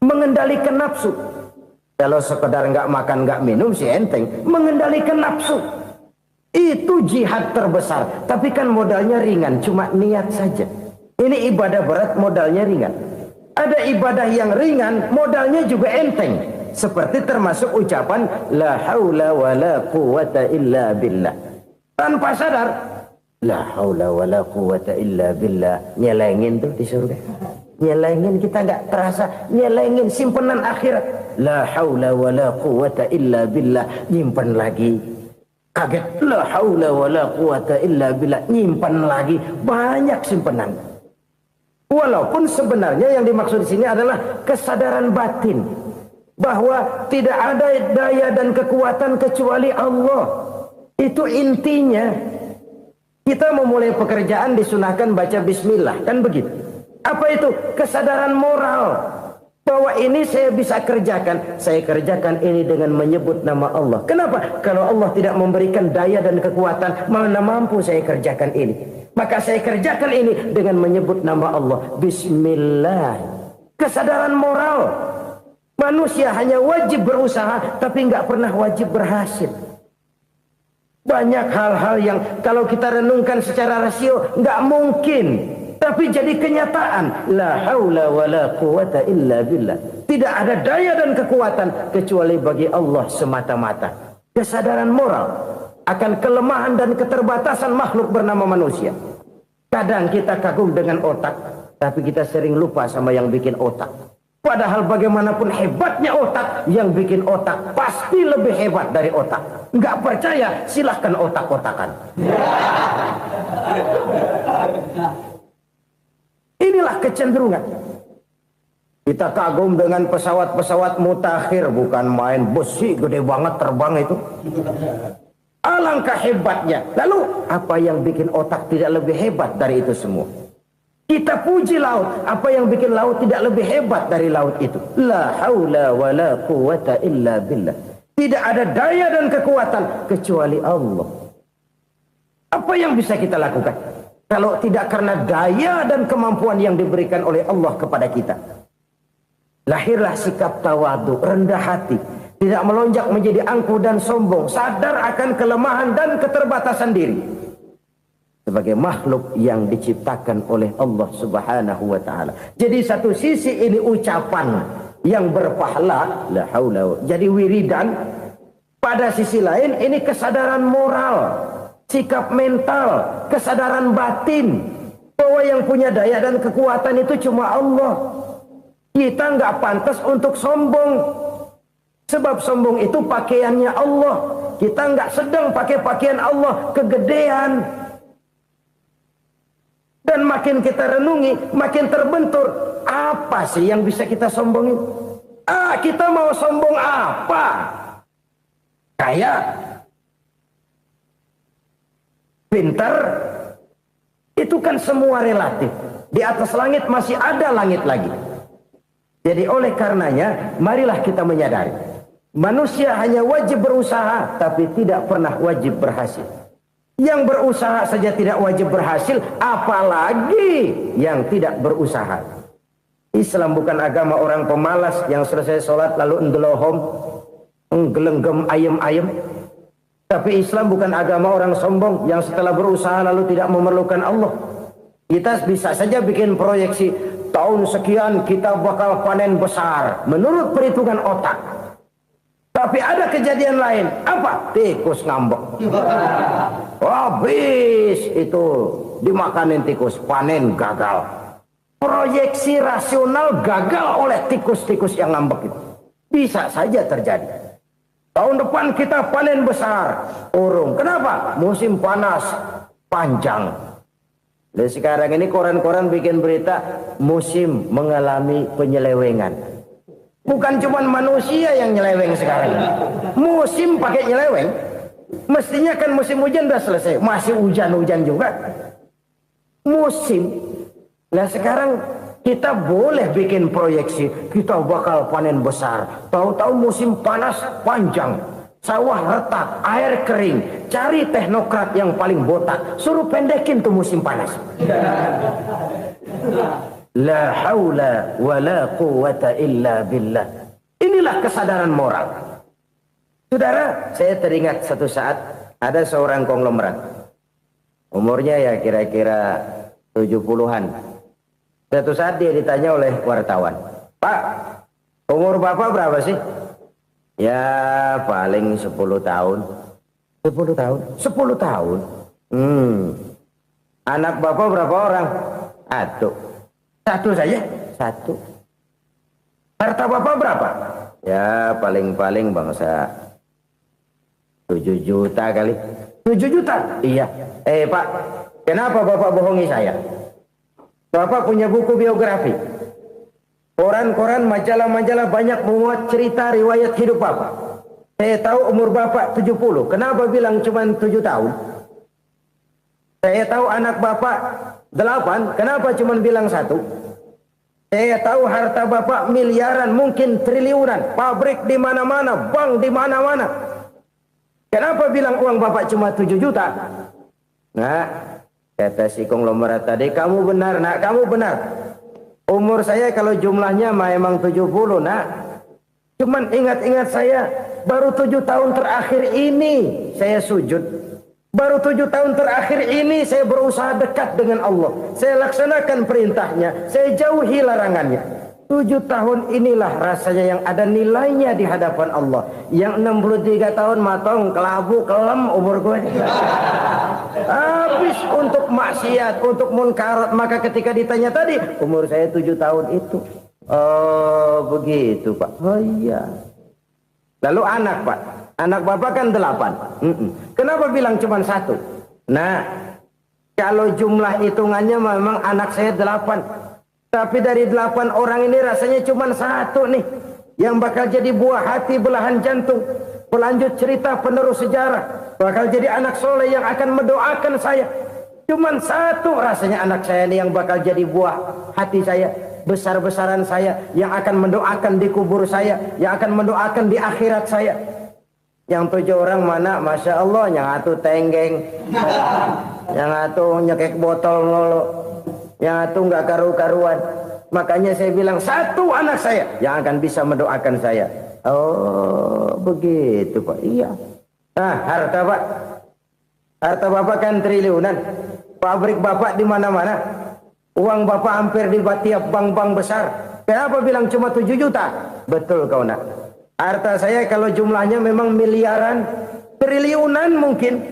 mengendalikan nafsu. Kalau sekedar nggak makan nggak minum sih enteng, mengendalikan nafsu itu jihad terbesar. Tapi kan modalnya ringan, cuma niat saja. Ini ibadah berat, modalnya ringan. Ada ibadah yang ringan, modalnya juga enteng. Seperti termasuk ucapan la haula wa la quwwata illa billah. Tanpa sadar, la haula wa la quwwata illa billah, nyelengin tuh di surga. Nyelengin, kita nggak terasa, nyelengin simpenan akhirat. La haula wa la quwwata illa billah, nyimpan lagi. Kaget, la haula wa la quwwata illa billah, nyimpan lagi. Banyak simpenan. Walaupun sebenarnya yang dimaksud di sini adalah kesadaran batin bahwa tidak ada daya dan kekuatan kecuali Allah. Itu intinya. Kita memulai pekerjaan disunahkan baca bismillah, kan begitu. Apa itu? Kesadaran moral Bahwa ini saya bisa kerjakan. Saya kerjakan ini dengan menyebut nama Allah. Kenapa? Kalau Allah tidak memberikan daya dan kekuatan, mana mampu saya kerjakan ini. Maka saya kerjakan ini dengan menyebut nama Allah. Bismillah. Kesadaran moral. Manusia hanya wajib berusaha, tapi nggak pernah wajib berhasil. Banyak hal-hal yang kalau kita renungkan secara rasio nggak mungkin. Tapi jadi kenyataan. La haula wa la quwata illa billah. Tidak ada daya dan kekuatan kecuali bagi Allah semata-mata. Kesadaran moral akan kelemahan dan keterbatasan makhluk bernama manusia. Kadang kita kagum dengan otak, tapi kita sering lupa sama yang bikin otak. Padahal bagaimanapun hebatnya otak, yang bikin otak pasti lebih hebat dari otak. Nggak percaya, silahkan otak-otakan. Inilah kecenderungan. Kita kagum dengan pesawat-pesawat mutakhir, bukan main besi gede banget terbang itu. Alangkah hebatnya. Lalu apa yang bikin otak tidak lebih hebat dari itu semua? Kita puji laut. Apa yang bikin laut tidak lebih hebat dari laut itu? La haula wa la quwata illa billah. Tidak ada daya dan kekuatan kecuali Allah. Apa yang bisa kita lakukan? Kalau tidak karena daya dan kemampuan yang diberikan oleh Allah kepada kita. Lahirlah sikap tawadu, rendah hati. Tidak melonjak menjadi angkuh dan sombong. Sadar akan kelemahan dan keterbatasan diri. Sebagai makhluk yang diciptakan oleh Allah subhanahu wa ta'ala. Jadi satu sisi ini ucapan yang berpahala. La haula. Jadi wiridan. Pada sisi lain ini kesadaran moral. Sikap mental, kesadaran batin bahwa yang punya daya dan kekuatan itu cuma Allah. Kita nggak pantas untuk sombong, sebab sombong itu pakaiannya Allah. Kita nggak sedang pakai pakaian Allah, kegedean. Dan makin kita renungi, makin terbentur. Apa sih yang bisa kita sombongin? Kita mau sombong apa? Kayak pintar, itu kan semua relatif. Di atas langit masih ada langit lagi. Jadi oleh karenanya, marilah kita menyadari. Manusia hanya wajib berusaha, tapi tidak pernah wajib berhasil. Yang berusaha saja tidak wajib berhasil, apalagi yang tidak berusaha. Islam bukan agama orang pemalas yang selesai sholat lalu endelohom, nggelenggem ayem-ayem. Tapi Islam bukan agama orang sombong yang setelah berusaha lalu tidak memerlukan Allah. Kita bisa saja bikin proyeksi tahun sekian kita bakal panen besar menurut perhitungan otak. Tapi ada kejadian lain. Apa? Tikus ngambek. Habis itu dimakanin tikus, panen gagal. Proyeksi rasional gagal oleh tikus-tikus yang ngambek itu. Bisa saja terjadi. Tahun depan kita panen besar. Urung. Kenapa? Musim panas panjang. Dan sekarang ini koran-koran bikin berita musim mengalami penyelewengan. Bukan cuma manusia yang nyeleweng sekarang. Musim pakai nyeleweng. Mestinya kan musim hujan udah selesai. Masih hujan-hujan juga. Musim. Nah sekarang kita boleh bikin proyeksi, kita bakal panen besar. Tahu-tahu musim panas panjang, sawah retak, air kering. Cari teknokrat yang paling botak, suruh pendekin tuh musim panas. La haula wa la quwata illa billah. Inilah kesadaran moral. Saudara, saya teringat satu saat ada seorang konglomerat. Umurnya ya kira-kira 70-an. Suatu saat dia ditanya oleh wartawan, Pak, umur Bapak berapa sih? Ya paling 10 tahun. 10 tahun? 10 tahun? Anak Bapak berapa orang? Satu saja? Satu. Harta Bapak berapa? Ya paling-paling bangsa 7 juta kali. 7 juta? Iya. Pak, kenapa Bapak bohongi saya? Bapak punya buku biografi. Koran-koran, majalah-majalah banyak memuat cerita riwayat hidup Bapak. Saya tahu umur Bapak 70. Kenapa bilang cuma 7 tahun? Saya tahu anak Bapak 8. Kenapa cuma bilang 1? Saya tahu harta bapak miliaran, mungkin triliunan, pabrik di mana-mana, bank di mana-mana. Kenapa bilang uang bapak cuma 7 juta? Nah, kata si konglomerat tadi, kamu benar nak, kamu benar. Umur saya kalau jumlahnya memang 70 nak. Cuman ingat-ingat saya, baru 7 tahun terakhir ini saya sujud. Baru 7 tahun terakhir ini saya berusaha dekat dengan Allah. Saya laksanakan perintahnya, saya jauhi larangannya. 7 tahun inilah rasanya yang ada nilainya di hadapan Allah. Yang 63 tahun matong, kelabu, kelem umur gue. Habis untuk maksiat, untuk munkarat. Maka ketika ditanya tadi, umur saya 7 tahun itu. Oh begitu Pak. Oh iya. Lalu anak Pak. Anak bapak kan 8. Kenapa bilang cuma 1? Nah, kalau jumlah hitungannya memang anak saya 8. Tapi dari 8 orang ini rasanya cuma 1 nih. Yang bakal jadi buah hati, belahan jantung. Pelanjut cerita, penerus sejarah. Bakal jadi anak soleh yang akan mendoakan saya. Cuma 1 rasanya anak saya ini yang bakal jadi buah hati saya. Besar-besaran saya. Yang akan mendoakan di kubur saya. Yang akan mendoakan di akhirat saya. Yang 7 orang mana, Masya Allah, yang atu tenggeng, yang atu nyekek botol ngolo, yang atu nggak karu-karuan. Makanya saya bilang 1 anak saya yang akan bisa mendoakan saya. Oh begitu Pak. Iya. Nah harta Pak, harta bapak kan triliunan, pabrik bapak di mana-mana, uang bapak hampir di tiap bank-bank besar. Kenapa bilang cuma 7 juta? Betul kau nak. Harta saya kalau jumlahnya memang miliaran, triliunan mungkin.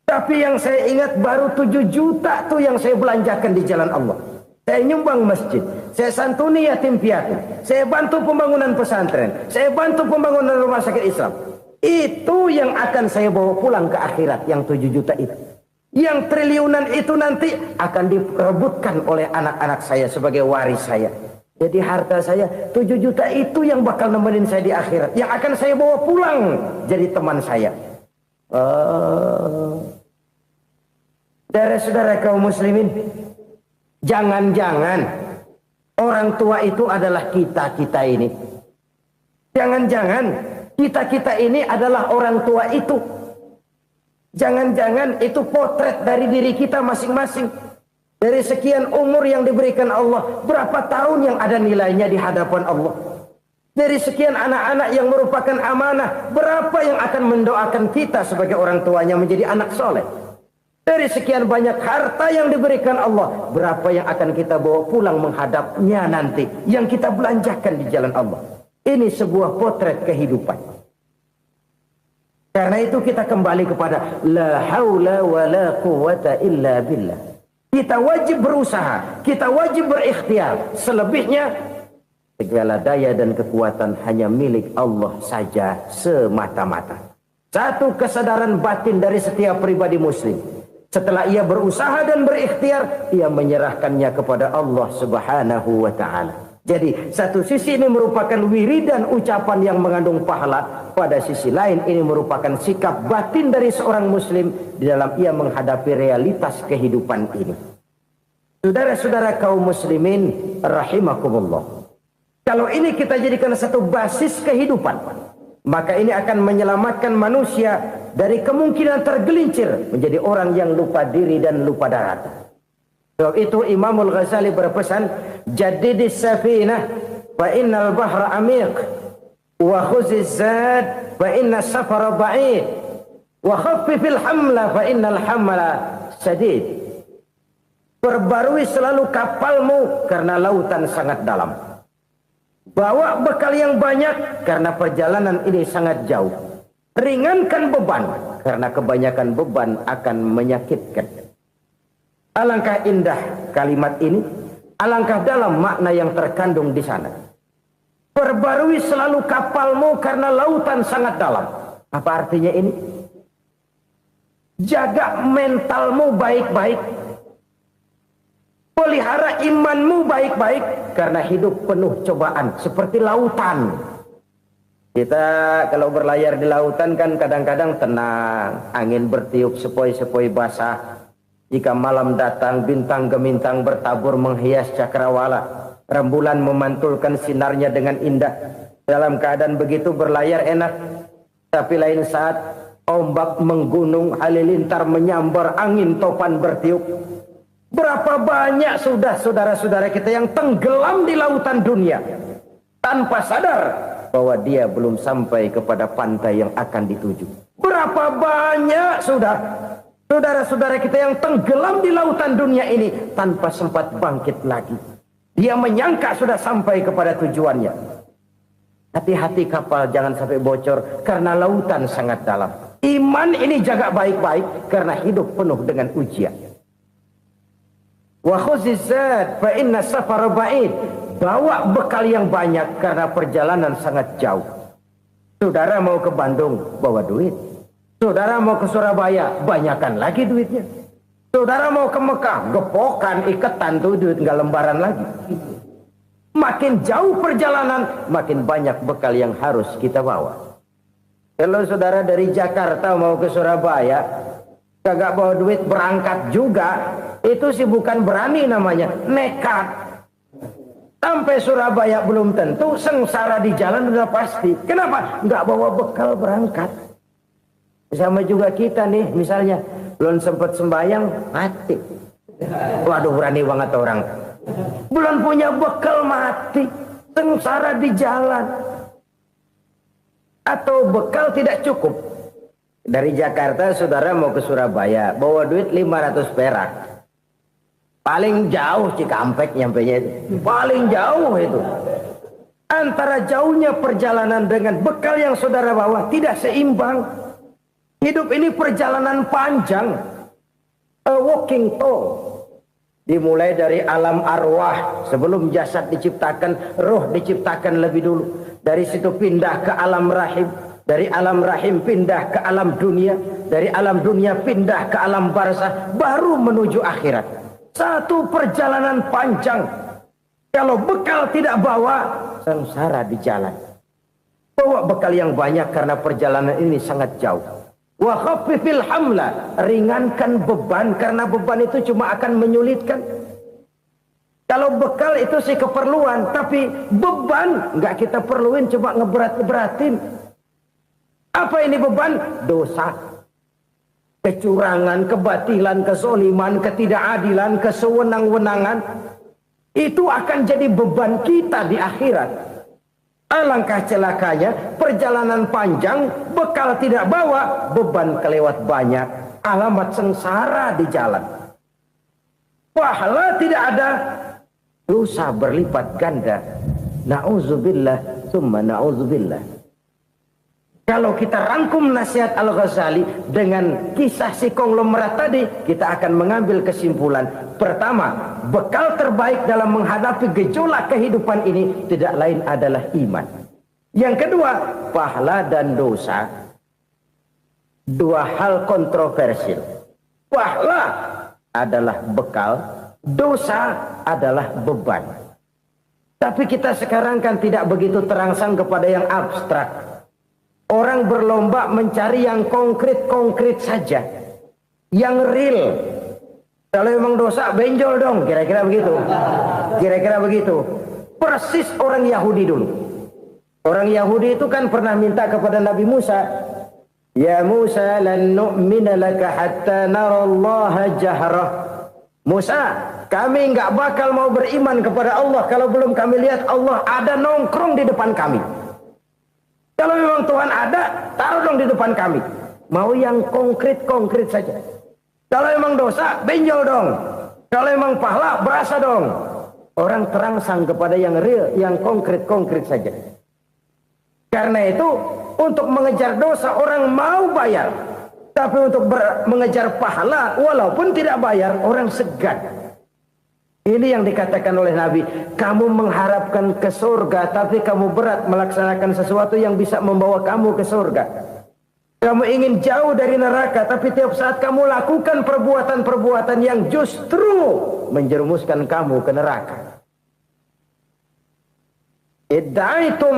Tapi yang saya ingat baru 7 juta tuh yang saya belanjakan di jalan Allah. Saya nyumbang masjid, saya santuni yatim piatu, saya bantu pembangunan pesantren, saya bantu pembangunan rumah sakit Islam. Itu yang akan saya bawa pulang ke akhirat, yang 7 juta itu. Yang triliunan itu nanti akan diperebutkan oleh anak-anak saya sebagai waris saya. Jadi harta saya 7 juta itu yang bakal nemenin saya di akhirat. Yang akan saya bawa pulang jadi teman saya. Saudara-saudara kaum muslimin, jangan-jangan orang tua itu adalah kita-kita ini. Jangan-jangan kita-kita ini adalah orang tua itu. Jangan-jangan itu potret dari diri kita masing-masing. Dari sekian umur yang diberikan Allah, berapa tahun yang ada nilainya di hadapan Allah? Dari sekian anak-anak yang merupakan amanah, berapa yang akan mendoakan kita sebagai orang tuanya menjadi anak soleh? Dari sekian banyak harta yang diberikan Allah, berapa yang akan kita bawa pulang menghadapnya nanti, yang kita belanjakan di jalan Allah? Ini sebuah potret kehidupan. Karena itu kita kembali kepada la haula wa la quwwata illa billah. Kita wajib berusaha, kita wajib berikhtiar. Selebihnya, segala daya dan kekuatan hanya milik Allah saja semata-mata. Satu kesadaran batin dari setiap pribadi muslim. Setelah ia berusaha dan berikhtiar, ia menyerahkannya kepada Allah Subhanahu wa ta'ala. Jadi, satu sisi ini merupakan wiridan ucapan yang mengandung pahala. Pada sisi lain, ini merupakan sikap batin dari seorang muslim di dalam ia menghadapi realitas kehidupan ini. Saudara-saudara kaum muslimin rahimakumullah. Kalau ini kita jadikan satu basis kehidupan, maka ini akan menyelamatkan manusia dari kemungkinan tergelincir menjadi orang yang lupa diri dan lupa darat. Sebab itu Imamul Ghazali berpesan, jadidis safinah fa innal bahra amiq wa khuziz zad fa inna safara ba'id wa khaffifil hamla fa innal hamla sadid. Perbarui selalu kapalmu karena lautan sangat dalam. Bawa bekal yang banyak karena perjalanan ini sangat jauh. Ringankan beban karena kebanyakan beban akan menyakitkan. Alangkah indah kalimat ini, alangkah dalam makna yang terkandung di sana. Perbarui selalu kapalmu karena lautan sangat dalam. Apa artinya ini? Jaga mentalmu baik-baik. Pelihara imanmu baik-baik karena hidup penuh cobaan seperti lautan. Kita kalau berlayar di lautan kan kadang-kadang tenang, angin bertiup sepoi-sepoi basah. Jika malam datang bintang gemintang bertabur menghias cakrawala. Rembulan memantulkan sinarnya dengan indah. Dalam keadaan begitu berlayar enak. Tapi lain saat ombak menggunung, halilintar menyambar, angin topan bertiup. Berapa banyak sudah saudara-saudara kita yang tenggelam di lautan dunia tanpa sadar bahwa dia belum sampai kepada pantai yang akan dituju. Berapa banyak sudah saudara-saudara kita yang tenggelam di lautan dunia ini tanpa sempat bangkit lagi. Dia menyangka sudah sampai kepada tujuannya. Hati-hati kapal jangan sampai bocor karena lautan sangat dalam. Iman ini jaga baik-baik karena hidup penuh dengan ujian. Wa khuzizat fa inna safara ba'id. Bawa bekal yang banyak karena perjalanan sangat jauh. Saudara mau ke Bandung, bawa duit. Saudara mau ke Surabaya, banyakan lagi duitnya. Saudara mau ke Mekah, gepokan, iketan tuh duit nggak lembaran lagi. Makin jauh perjalanan, makin banyak bekal yang harus kita bawa. Kalau saudara dari Jakarta mau ke Surabaya, kagak bawa duit berangkat juga, itu sih bukan berani namanya, nekat. Sampai Surabaya belum tentu, sengsara di jalan udah pasti. Kenapa? Nggak bawa bekal berangkat. Sama juga kita nih, misalnya belum sempat sembahyang, mati. Waduh, berani banget orang. Belum punya bekal, mati. Sengsara di jalan. Atau bekal tidak cukup. Dari Jakarta saudara mau ke Surabaya, bawa duit 500 perak. Paling jauh Cikampek nyampenya itu. Paling jauh itu. Antara jauhnya perjalanan dengan bekal yang saudara bawa tidak seimbang. Hidup ini perjalanan panjang. A walking tour. Dimulai dari alam arwah. Sebelum jasad diciptakan, roh diciptakan lebih dulu. Dari situ pindah ke alam rahim. Dari alam rahim pindah ke alam dunia. Dari alam dunia pindah ke alam barzah. Baru menuju akhirat. Satu perjalanan panjang. Kalau bekal tidak bawa, sengsara di jalan. Bawa bekal yang banyak karena perjalanan ini sangat jauh. Wa khaffifil hamla, ringankan beban karena beban itu cuma akan menyulitkan. Kalau bekal itu sih keperluan, tapi beban nggak kita perluin, coba ngeberat-beratin. Apa ini beban? Dosa, kecurangan, kebatilan, kezoliman, ketidakadilan, kesewenang-wenangan. Itu akan jadi beban kita di akhirat. Alangkah celakanya, perjalanan panjang, bekal tidak bawa, beban kelewat banyak, alamat sengsara di jalan. Pahala tidak ada, dosa berlipat ganda. Na'udzubillah, summa na'udzubillah. Kalau kita rangkum nasihat Al-Ghazali dengan kisah si konglomerat tadi, kita akan mengambil kesimpulan. Pertama, bekal terbaik dalam menghadapi gejolak kehidupan ini tidak lain adalah iman. Yang kedua, pahala dan dosa. Dua hal kontroversial. Pahala adalah bekal, dosa adalah beban. Tapi kita sekarang kan tidak begitu terangsang kepada yang abstrak. Orang berlomba mencari yang konkret-konkret saja. Yang real. Kalau memang dosa, benjol dong. Kira-kira begitu. Kira-kira begitu. Persis orang Yahudi dulu. Orang Yahudi itu kan pernah minta kepada Nabi Musa. Ya Musa, lan nu'mina laka hatta narallaha jahrah. Musa, kami nggak bakal mau beriman kepada Allah kalau belum kami lihat Allah ada nongkrong di depan kami. Kalau memang Tuhan ada, taruh dong di depan kami. Mau yang konkret-konkret saja. Kalau memang dosa, benjol dong. Kalau memang pahala, berasa dong. Orang terangsang kepada yang real, yang konkret-konkret saja. Karena itu, untuk mengejar dosa, orang mau bayar. Tapi untuk mengejar pahala, walaupun tidak bayar, orang segan. Ini yang dikatakan oleh Nabi, kamu mengharapkan ke surga, tapi kamu berat melaksanakan sesuatu yang bisa membawa kamu ke surga. Kamu ingin jauh dari neraka, tapi tiap saat kamu lakukan perbuatan-perbuatan yang justru menjerumuskan kamu ke neraka. Idda'aitum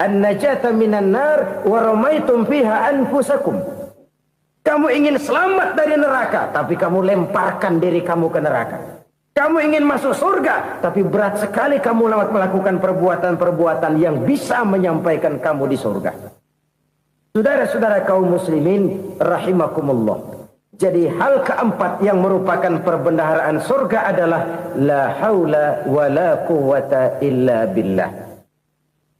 an-najata minan nar wa ramaitum fiha anfusakum. Kamu ingin selamat dari neraka, tapi kamu lemparkan diri kamu ke neraka. Kamu ingin masuk surga, tapi berat sekali kamu melakukan perbuatan-perbuatan yang bisa menyampaikan kamu di surga. Saudara-saudara kaum muslimin rahimakumullah. Jadi hal keempat yang merupakan perbendaharaan surga adalah la haula wa la quwwata illa billah.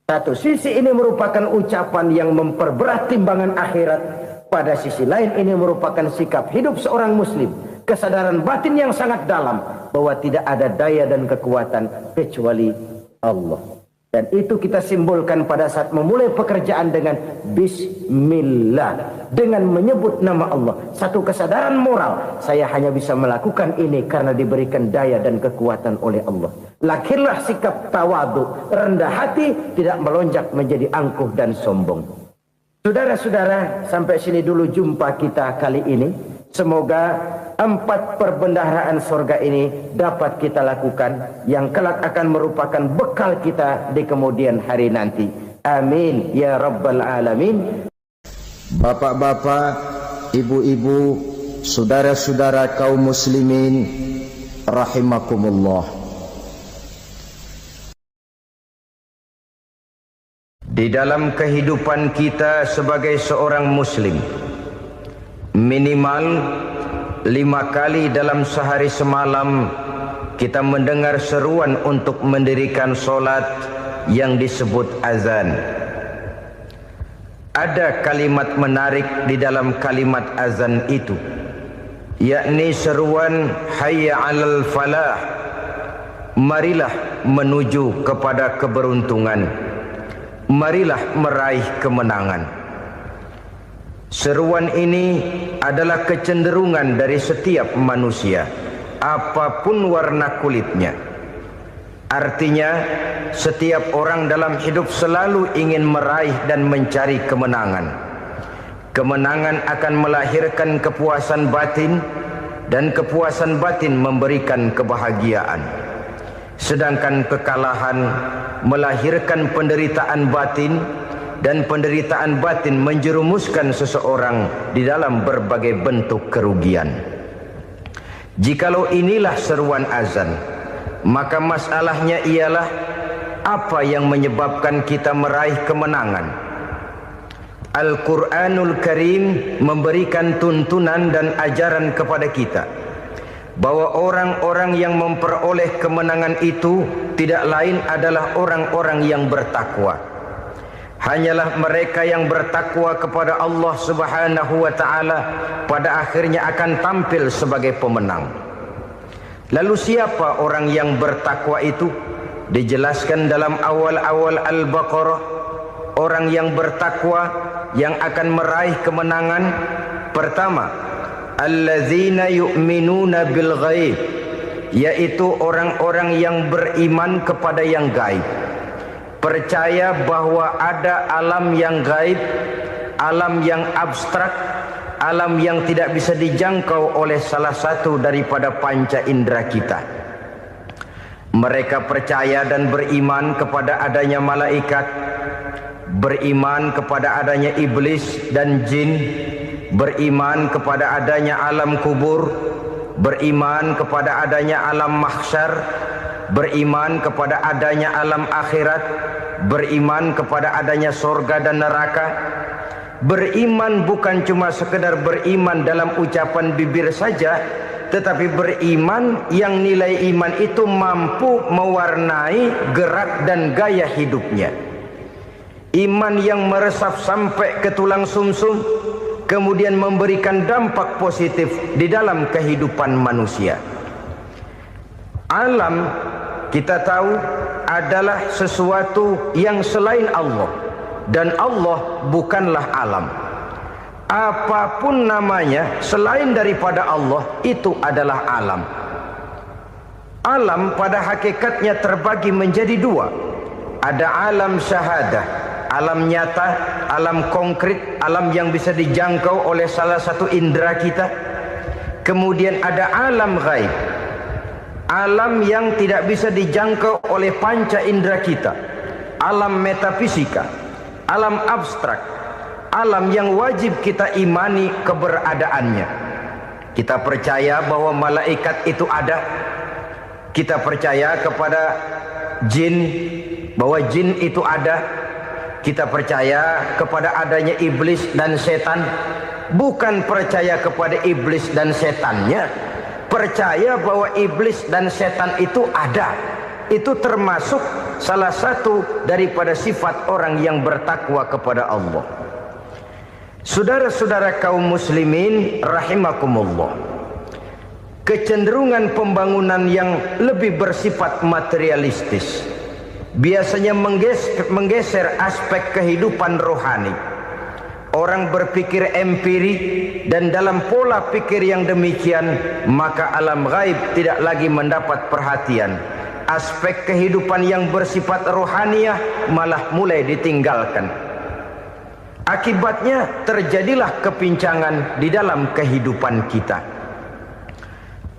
Satu sisi ini merupakan ucapan yang memperberat timbangan akhirat. Pada sisi lain ini merupakan sikap hidup seorang muslim. Kesadaran batin yang sangat dalam bahwa tidak ada daya dan kekuatan kecuali Allah. Dan itu kita simbolkan pada saat memulai pekerjaan dengan bismillah, dengan menyebut nama Allah. Satu kesadaran moral, saya hanya bisa melakukan ini karena diberikan daya dan kekuatan oleh Allah. Lahirlah sikap tawadu, rendah hati, tidak melonjak menjadi angkuh dan sombong. Saudara-saudara, sampai sini dulu jumpa kita kali ini. Semoga 4 perbendaharaan surga ini dapat kita lakukan, yang kelak akan merupakan bekal kita di kemudian hari nanti. Amin ya rabbal alamin. Bapak-bapak, ibu-ibu, saudara-saudara kaum muslimin rahimakumullah. Di dalam kehidupan kita sebagai seorang muslim, minimal 5 kali dalam sehari semalam kita mendengar seruan untuk mendirikan solat yang disebut azan. Ada kalimat menarik di dalam kalimat azan itu, yakni seruan hayya 'alal falah, marilah menuju kepada keberuntungan, marilah meraih kemenangan. Seruan ini adalah kecenderungan dari setiap manusia, apapun warna kulitnya. Artinya, setiap orang dalam hidup selalu ingin meraih dan mencari kemenangan. Kemenangan akan melahirkan kepuasan batin, dan kepuasan batin memberikan kebahagiaan. Sedangkan kekalahan melahirkan penderitaan batin, dan penderitaan batin menjerumuskan seseorang di dalam berbagai bentuk kerugian. Jikalau inilah seruan azan, maka masalahnya ialah apa yang menyebabkan kita meraih kemenangan. Al-Quranul Karim memberikan tuntunan dan ajaran kepada kita bahwa orang-orang yang memperoleh kemenangan itu tidak lain adalah orang-orang yang bertakwa. Hanyalah mereka yang bertakwa kepada Allah Subhanahu wa ta'ala pada akhirnya akan tampil sebagai pemenang. Lalu siapa orang yang bertakwa itu? Dijelaskan dalam awal-awal Al-Baqarah, orang yang bertakwa yang akan meraih kemenangan. Pertama, allazina yu'minuna bil ghaib, yaitu orang-orang yang beriman kepada yang gaib. Percaya bahwa ada alam yang gaib, alam yang abstrak, alam yang tidak bisa dijangkau oleh salah satu daripada panca indera kita. Mereka percaya dan beriman kepada adanya malaikat, beriman kepada adanya iblis dan jin, beriman kepada adanya alam kubur, beriman kepada adanya alam mahsyar, beriman kepada adanya alam akhirat, beriman kepada adanya surga dan neraka. Beriman bukan cuma sekedar beriman dalam ucapan bibir saja, tetapi beriman yang nilai iman itu mampu mewarnai gerak dan gaya hidupnya. Iman yang meresap sampai ke tulang sumsum, kemudian memberikan dampak positif di dalam kehidupan manusia. Alam, kita tahu, adalah sesuatu yang selain Allah, dan Allah bukanlah alam. Apapun namanya selain daripada Allah, itu adalah alam. Alam pada hakikatnya terbagi menjadi 2. Ada alam syahadah, alam nyata, alam konkret, alam yang bisa dijangkau oleh salah satu indera kita. Kemudian ada alam ghaib, alam yang tidak bisa dijangkau oleh panca indera kita, alam metafisika, alam abstrak, alam yang wajib kita imani keberadaannya. Kita percaya bahwa malaikat itu ada, Kita percaya kepada jin, bahwa jin itu ada. Kita percaya kepada adanya iblis dan setan. Bukan percaya kepada iblis dan setannya, percaya bahwa iblis dan setan itu ada. Itu termasuk salah satu daripada sifat orang yang bertakwa kepada Allah. Saudara-saudara kaum muslimin rahimakumullah, kecenderungan pembangunan yang lebih bersifat materialistis biasanya menggeser aspek kehidupan rohani. Orang berpikir empiri, dan dalam pola pikir yang demikian maka alam gaib tidak lagi mendapat perhatian. Aspek kehidupan yang bersifat rohaniah malah mulai ditinggalkan. Akibatnya terjadilah kepincangan di dalam kehidupan kita.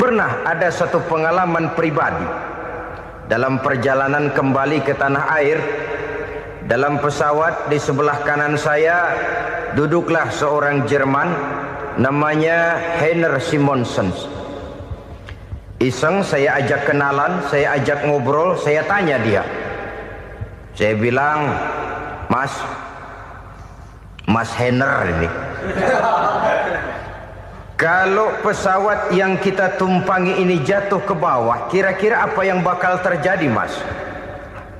Pernah ada satu pengalaman pribadi. Dalam perjalanan kembali ke tanah air, dalam pesawat di sebelah kanan saya duduklah seorang Jerman namanya Heiner Simonsen. Iseng saya ajak kenalan, saya ajak ngobrol, saya tanya dia. Saya bilang, Mas Heiner ini, kalau pesawat yang kita tumpangi ini jatuh ke bawah, kira-kira apa yang bakal terjadi, Mas?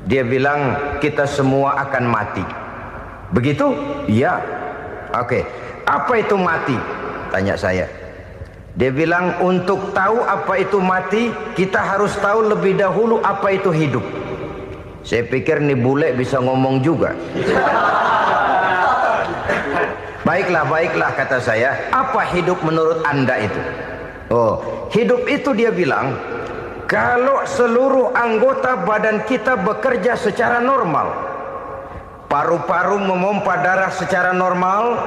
Dia bilang, kita semua akan mati. Begitu? Iya. Oke. Apa itu mati? Tanya saya. Dia bilang, untuk tahu apa itu mati, kita harus tahu lebih dahulu apa itu hidup. Saya pikir nih bule bisa ngomong juga. Baiklah kata saya. Apa hidup menurut Anda itu? Oh, hidup itu dia bilang, kalau seluruh anggota badan kita bekerja secara normal, paru-paru memompa darah secara normal,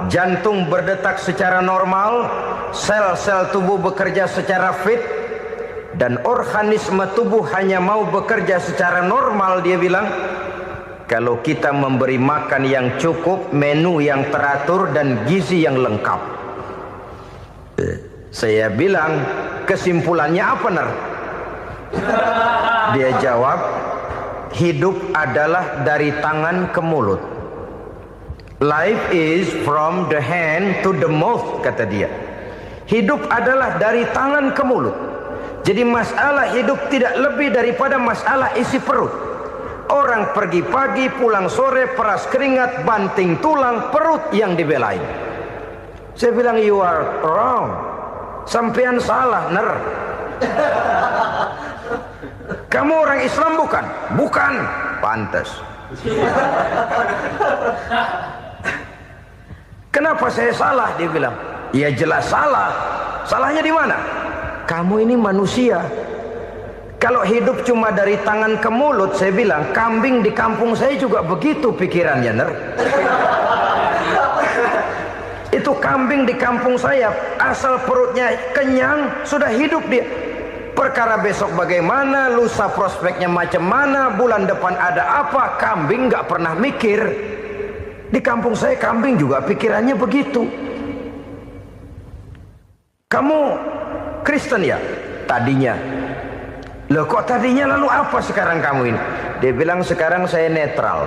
jantung berdetak secara normal, sel-sel tubuh bekerja secara fit, dan organisme tubuh hanya mau bekerja secara normal, dia bilang, kalau kita memberi makan yang cukup, menu yang teratur, dan gizi yang lengkap. Saya bilang, kesimpulannya apa, Ner? Dia jawab, hidup adalah dari tangan ke mulut. Life is from the hand to the mouth, kata dia. Hidup adalah dari tangan ke mulut. Jadi masalah hidup tidak lebih daripada masalah isi perut. Orang pergi pagi, pulang sore, peras keringat, banting tulang, perut yang dibelain. Saya bilang, you are wrong. Sampean salah, Ner. Kamu orang Islam bukan? Bukan. Pantas. Kenapa saya salah? Dia bilang, ya jelas salah. Salahnya di mana? Kamu ini manusia. Kalau hidup cuma dari tangan ke mulut, saya bilang, kambing di kampung saya juga begitu pikirannya, Ner. Itu kambing di kampung saya, asal perutnya kenyang, sudah hidup dia. Perkara besok bagaimana, lusa prospeknya macam mana, bulan depan ada apa, kambing nggak pernah mikir. Di kampung saya kambing juga pikirannya begitu. Kamu Kristen ya? Tadinya. Loh kok tadinya, lalu apa sekarang kamu ini? Dia bilang, sekarang saya netral.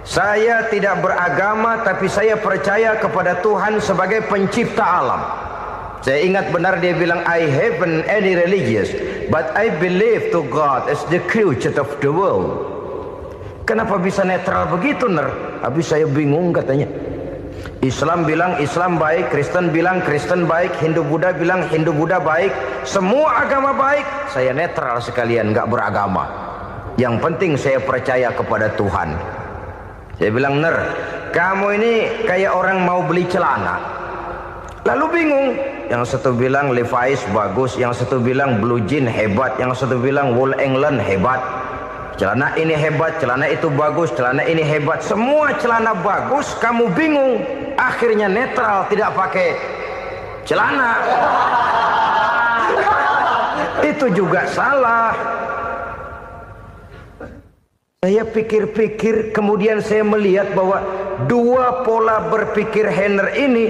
Saya tidak beragama, tapi saya percaya kepada Tuhan sebagai pencipta alam. Saya ingat benar dia bilang, I haven't any religious, but I believe to God as the creator of the world. Kenapa bisa netral begitu, Ner? Habis saya bingung katanya. Islam bilang Islam baik, Kristen bilang Kristen baik, Hindu Buddha bilang Hindu Buddha baik, semua agama baik. Saya netral sekalian, nggak beragama. Yang penting saya percaya kepada Tuhan. Saya bilang, Ner, kamu ini kayak orang mau beli celana, lalu bingung. Yang satu bilang Levi's bagus, yang satu bilang Blue Jean hebat, yang satu bilang Wool England hebat. Celana ini hebat, celana itu bagus, celana ini hebat. Semua celana bagus, kamu bingung. Akhirnya netral, tidak pakai celana. Itu juga salah. Saya pikir-pikir, kemudian saya melihat bahwa dua pola berpikir Heiner ini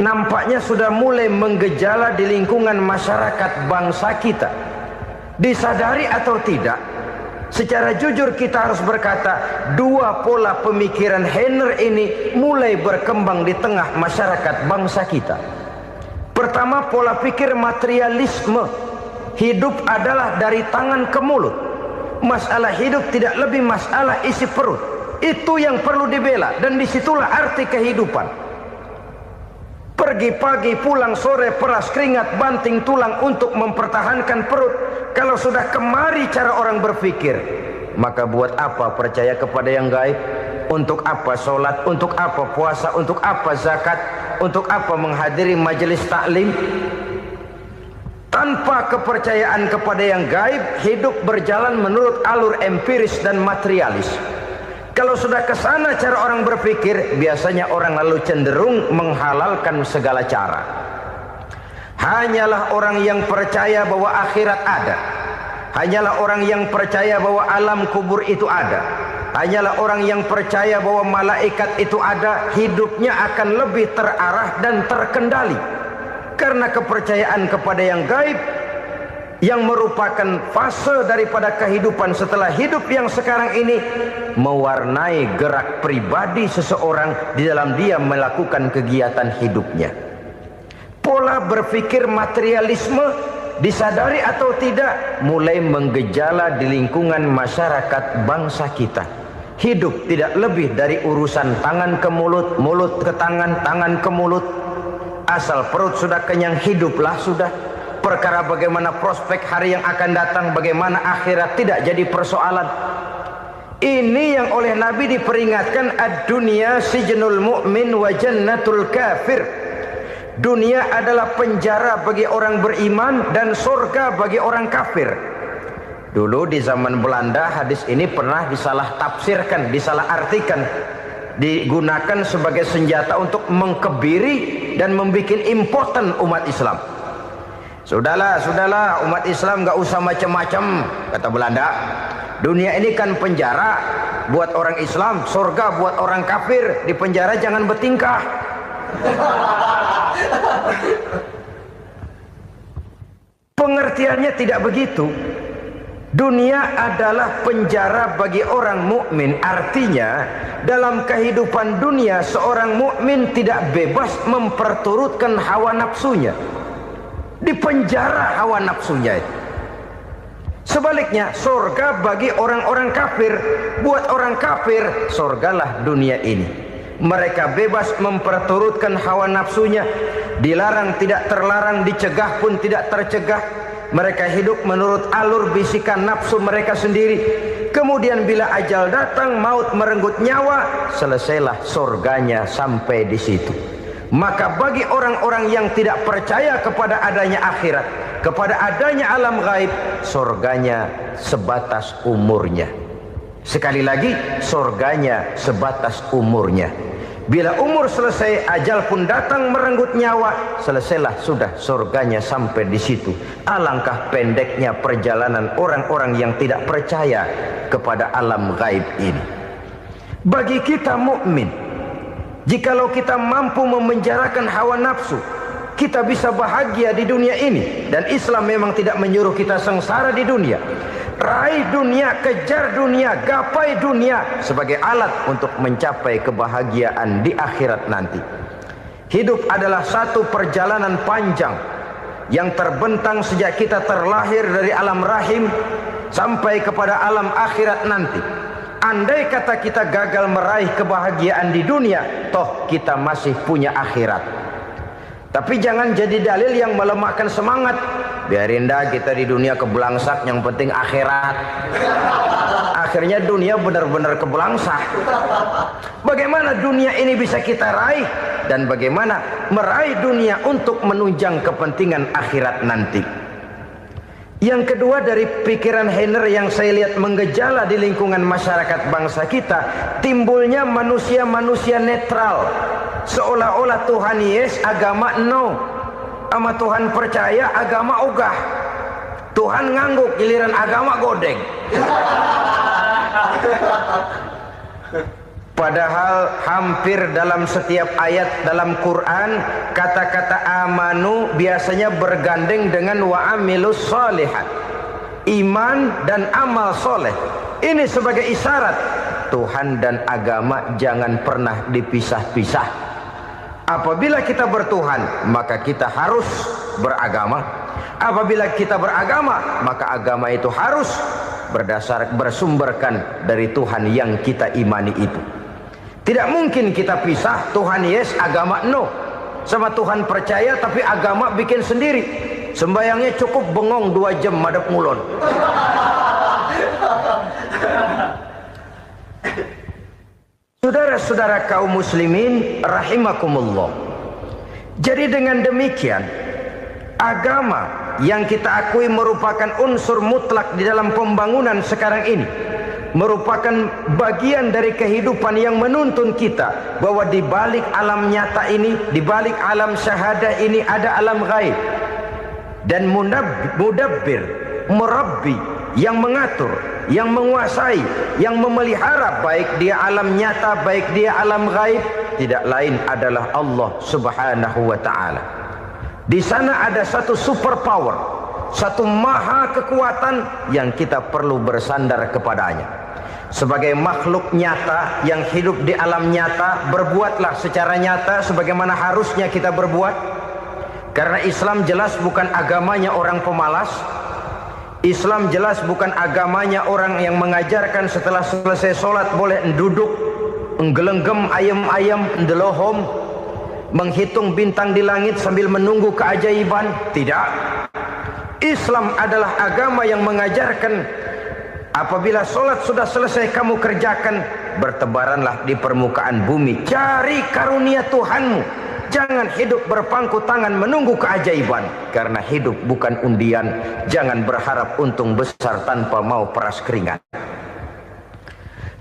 nampaknya sudah mulai menggejala di lingkungan masyarakat bangsa kita. Disadari atau tidak, secara jujur kita harus berkata, dua pola pemikiran Heiner ini mulai berkembang di tengah masyarakat bangsa kita. Pertama, pola pikir materialisme. Hidup adalah dari tangan ke mulut. Masalah hidup tidak lebih masalah isi perut. Itu yang perlu dibela, dan disitulah arti kehidupan. Pergi pagi, pulang sore, peras keringat, banting tulang untuk mempertahankan perut. Kalau sudah kemari cara orang berpikir, maka buat apa percaya kepada yang gaib? Untuk apa sholat? Untuk apa puasa? Untuk apa zakat? Untuk apa menghadiri majelis taklim? Tanpa kepercayaan kepada yang gaib, hidup berjalan menurut alur empiris dan materialis. Kalau sudah ke sana cara orang berpikir, biasanya orang lalu cenderung menghalalkan segala cara. Hanyalah orang yang percaya bahwa akhirat ada. Hanyalah orang yang percaya bahwa alam kubur itu ada. Hanyalah orang yang percaya bahwa malaikat itu ada, hidupnya akan lebih terarah dan terkendali. Karena kepercayaan kepada yang gaib, yang merupakan fase daripada kehidupan setelah hidup yang sekarang ini, mewarnai gerak pribadi seseorang di dalam dia melakukan kegiatan hidupnya. Pola berpikir materialisme, disadari atau tidak, mulai menggejala di lingkungan masyarakat bangsa kita. Hidup tidak lebih dari urusan tangan ke mulut, mulut ke tangan, tangan ke mulut. Asal perut sudah kenyang, hiduplah sudah. Perkara bagaimana prospek hari yang akan datang, bagaimana akhirat, tidak jadi persoalan. Ini yang oleh Nabi diperingatkan, ad-dunya sijnul mu'min wa jannatul kafir. Dunia adalah penjara bagi orang beriman dan surga bagi orang kafir. Dulu di zaman Belanda hadis ini pernah disalah tafsirkan, disalah artikan, digunakan sebagai senjata untuk mengkebiri dan membuat impoten umat Islam. Sudahlah umat Islam gak usah macam-macam, kata Belanda. Dunia ini kan penjara buat orang Islam, surga buat orang kafir. Di penjara jangan bertingkah. Pengertiannya tidak begitu. Dunia adalah penjara bagi orang mukmin. Artinya dalam kehidupan dunia seorang mukmin tidak bebas memperturutkan hawa nafsunya. Di penjara hawa nafsunya itu. Sebaliknya, surga bagi orang-orang kafir. Buat orang kafir, surgalah dunia ini. Mereka bebas memperturutkan hawa nafsunya. Dilarang tidak terlarang, dicegah pun tidak tercegah. Mereka hidup menurut alur bisikan nafsu mereka sendiri. Kemudian bila ajal datang, maut merenggut nyawa, selesailah surganya sampai di situ. Maka bagi orang-orang yang tidak percaya kepada adanya akhirat, kepada adanya alam gaib, surganya sebatas umurnya. Sekali lagi, surganya sebatas umurnya. Bila umur selesai, ajal pun datang merenggut nyawa, selesailah sudah surganya sampai di situ. Alangkah pendeknya perjalanan orang-orang yang tidak percaya kepada alam gaib ini. Bagi kita mukmin, jikalau kita mampu memenjarakan hawa nafsu, kita bisa bahagia di dunia ini. Dan Islam memang tidak menyuruh kita sengsara di dunia. Raih dunia, kejar dunia, gapai dunia sebagai alat untuk mencapai kebahagiaan di akhirat nanti. Hidup adalah satu perjalanan panjang yang terbentang sejak kita terlahir dari alam rahim sampai kepada alam akhirat nanti. Andai kata kita gagal meraih kebahagiaan di dunia, toh kita masih punya akhirat. Tapi jangan jadi dalil yang melemahkan semangat. Biarin dah kita di dunia kebelangsak, yang penting akhirat. Akhirnya dunia benar-benar kebelangsak. Bagaimana dunia ini bisa kita raih, dan bagaimana meraih dunia untuk menunjang kepentingan akhirat nanti. Yang kedua, dari pikiran Heiner yang saya lihat menggejala di lingkungan masyarakat bangsa kita, timbulnya manusia-manusia netral. Seolah-olah Tuhan yes, agama no. Sama Tuhan percaya, agama ogah. Tuhan ngangguk, giliran agama godeng. Padahal hampir dalam setiap ayat dalam Quran, kata-kata amanu biasanya bergandeng dengan wa amilus shalihat. iman dan amal soleh. Ini sebagai isyarat Tuhan dan agama jangan pernah dipisah-pisah. Apabila kita bertuhan, maka kita harus beragama. Apabila kita beragama, maka agama itu harus bersumberkan dari Tuhan yang kita imani itu. Tidak mungkin kita pisah, Tuhan yes, agama no. Sama Tuhan percaya tapi agama bikin sendiri. Sembayangnya cukup bengong 2 jam madep ngulon. Saudara-saudara kaum muslimin rahimakumullah. Jadi dengan demikian, agama yang kita akui merupakan unsur mutlak di dalam pembangunan sekarang ini, merupakan bagian dari kehidupan yang menuntun kita bahwa di balik alam nyata ini, di balik alam syahadah ini ada alam gaib. Dan mudabbir, murabbi, yang mengatur, yang menguasai, yang memelihara baik dia alam nyata, baik dia alam gaib, tidak lain adalah Allah Subhanahu wa ta'ala. Di sana ada satu super power, satu maha kekuatan yang kita perlu bersandar kepadanya. Sebagai makhluk nyata yang hidup di alam nyata, berbuatlah secara nyata sebagaimana harusnya kita berbuat. Karena Islam jelas bukan agamanya orang pemalas. Islam jelas bukan agamanya orang yang mengajarkan setelah selesai sholat boleh duduk, nggelenggem ayam-ayam, ndelohom, menghitung bintang di langit sambil menunggu keajaiban. Tidak. Islam adalah agama yang mengajarkan apabila sholat sudah selesai kamu kerjakan, bertebaranlah di permukaan bumi, cari karunia Tuhanmu. Jangan hidup berpangku tangan menunggu keajaiban. Karena hidup bukan undian. Jangan berharap untung besar tanpa mau peras keringat.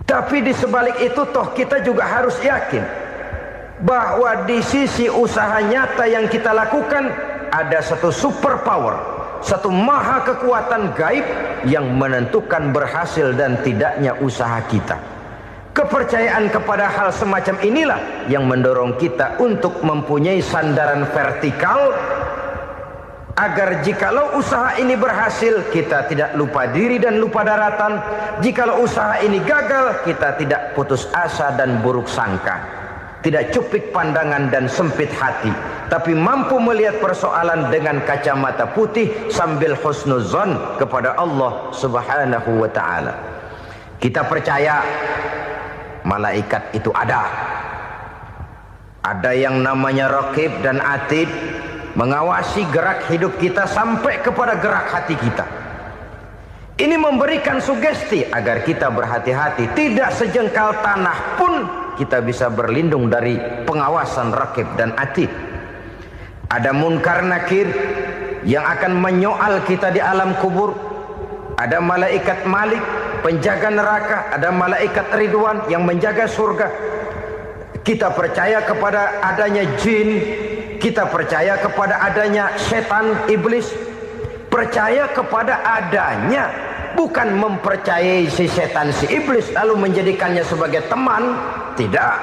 Tapi di sebalik itu toh kita juga harus yakin bahwa di sisi usaha nyata yang kita lakukan ada satu super power, satu maha kekuatan gaib yang menentukan berhasil dan tidaknya usaha kita. Kepercayaan kepada hal semacam inilah yang mendorong kita untuk mempunyai sandaran vertikal, agar jikalau usaha ini berhasil, kita tidak lupa diri dan lupa daratan. Jikalau usaha ini gagal, kita tidak putus asa dan buruk sangka, tidak cupik pandangan dan sempit hati, tapi mampu melihat persoalan dengan kacamata putih sambil husnuzon kepada Allah Subhanahu wa ta'ala. Kita percaya malaikat itu ada. Ada yang namanya raqib dan atid, mengawasi gerak hidup kita sampai kepada gerak hati kita. Ini memberikan sugesti agar kita berhati-hati. Tidak sejengkal tanah pun kita bisa berlindung dari pengawasan raqib dan atid. Ada munkar nakir yang akan menyoal kita di alam kubur. Ada malaikat malik, penjaga neraka. Ada malaikat ridwan yang menjaga surga. Kita percaya kepada adanya jin, kita percaya kepada adanya setan, iblis. Percaya kepada adanya, bukan mempercayai si setan, si iblis lalu menjadikannya sebagai teman. Tidak.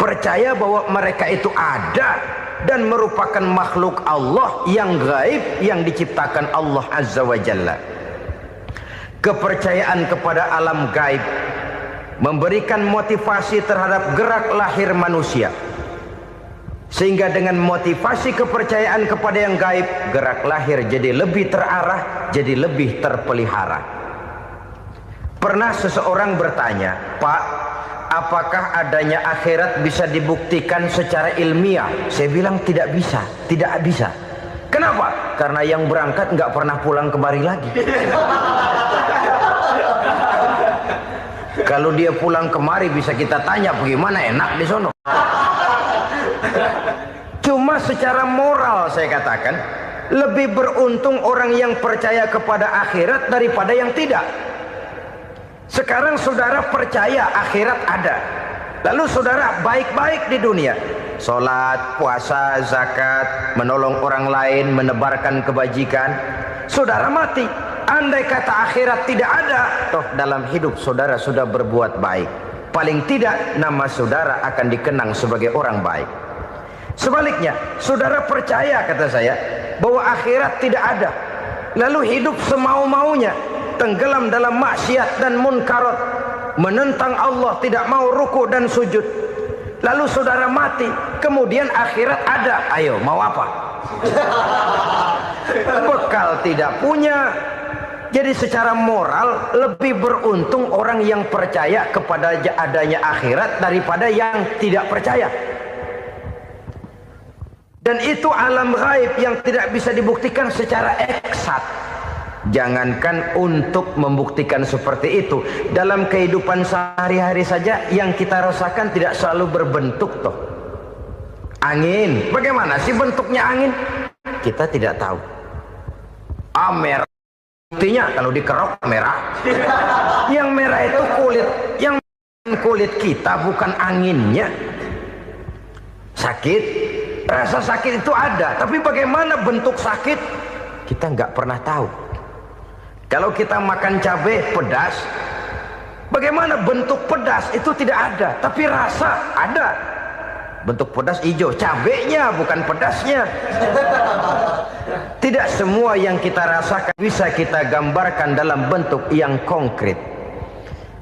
Percaya bahwa mereka itu ada dan merupakan makhluk Allah yang gaib, yang diciptakan Allah Azza wa Jalla. Kepercayaan kepada alam gaib memberikan motivasi terhadap gerak lahir manusia, sehingga dengan motivasi kepercayaan kepada yang gaib, gerak lahir jadi lebih terarah, jadi lebih terpelihara. Pernah seseorang bertanya, "Pak, apakah adanya akhirat bisa dibuktikan secara ilmiah?" Saya bilang tidak bisa, tidak bisa. Kenapa? Karena yang berangkat nggak pernah pulang kemari lagi. Kalau dia pulang kemari bisa kita tanya bagaimana enak di sono. Cuma secara moral saya katakan, lebih beruntung orang yang percaya kepada akhirat daripada yang tidak. Sekarang saudara percaya akhirat ada, lalu saudara baik-baik di dunia, sholat, puasa, zakat, menolong orang lain, menebarkan kebajikan. Saudara mati, andai kata akhirat tidak ada, toh dalam hidup saudara sudah berbuat baik. Paling tidak nama saudara akan dikenang sebagai orang baik. Sebaliknya, saudara percaya, kata saya, bahwa akhirat tidak ada, lalu hidup semau-maunya, tenggelam dalam maksiat dan munkarat, menentang Allah, tidak mau ruku dan sujud. Lalu saudara mati, kemudian akhirat ada, ayo mau apa? Bekal tidak punya. Jadi secara moral lebih beruntung orang yang percaya kepada adanya akhirat daripada yang tidak percaya. Dan itu alam gaib yang tidak bisa dibuktikan secara eksat. Jangankan untuk membuktikan seperti itu, dalam kehidupan sehari-hari saja yang kita rasakan tidak selalu berbentuk toh. Angin, bagaimana sih bentuknya angin? Kita tidak tahu. Merah, buktinya kalau dikerok merah. Yang merah itu kulit, yang kulit kita bukan anginnya. Sakit, rasa sakit itu ada, tapi bagaimana bentuk sakit? Kita nggak pernah tahu. Kalau kita makan cabai pedas, bagaimana bentuk pedas itu tidak ada, tapi rasa ada. Bentuk pedas hijau, cabainya bukan pedasnya. Tidak semua yang kita rasakan bisa kita gambarkan dalam bentuk yang konkret.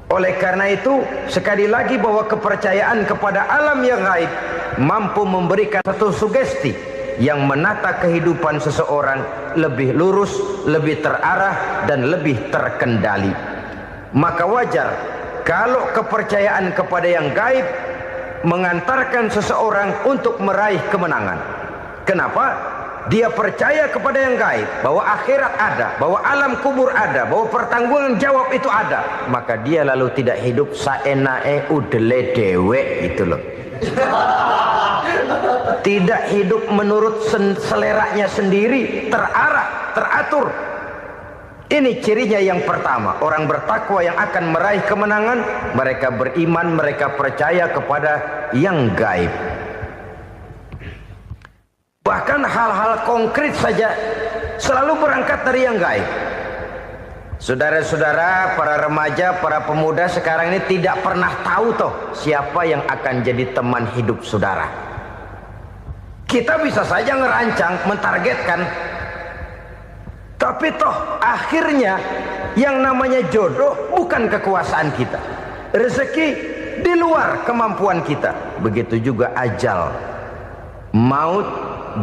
Oleh karena itu, sekali lagi bahwa kepercayaan kepada alam yang gaib mampu memberikan satu sugesti yang menata kehidupan seseorang lebih lurus, lebih terarah, dan lebih terkendali. Maka wajar kalau kepercayaan kepada yang gaib mengantarkan seseorang untuk meraih kemenangan. Kenapa? Dia percaya kepada yang gaib, bahwa akhirat ada, bahwa alam kubur ada, bahwa pertanggungan jawab itu ada. Maka dia lalu tidak hidup saenae udele dewe itu loh. Tidak hidup menurut seleranya sendiri, terarah, teratur. Ini cirinya yang pertama. Orang bertakwa yang akan meraih kemenangan, mereka beriman, mereka percaya kepada yang gaib. Bahkan hal-hal konkret saja selalu berangkat dari yang gaib. Saudara-saudara, para remaja, para pemuda sekarang ini tidak pernah tahu toh siapa yang akan jadi teman hidup saudara. Kita bisa saja ngerancang, mentargetkan, tapi toh akhirnya yang namanya jodoh bukan kekuasaan kita. Rezeki di luar kemampuan kita. Begitu juga ajal. Maut,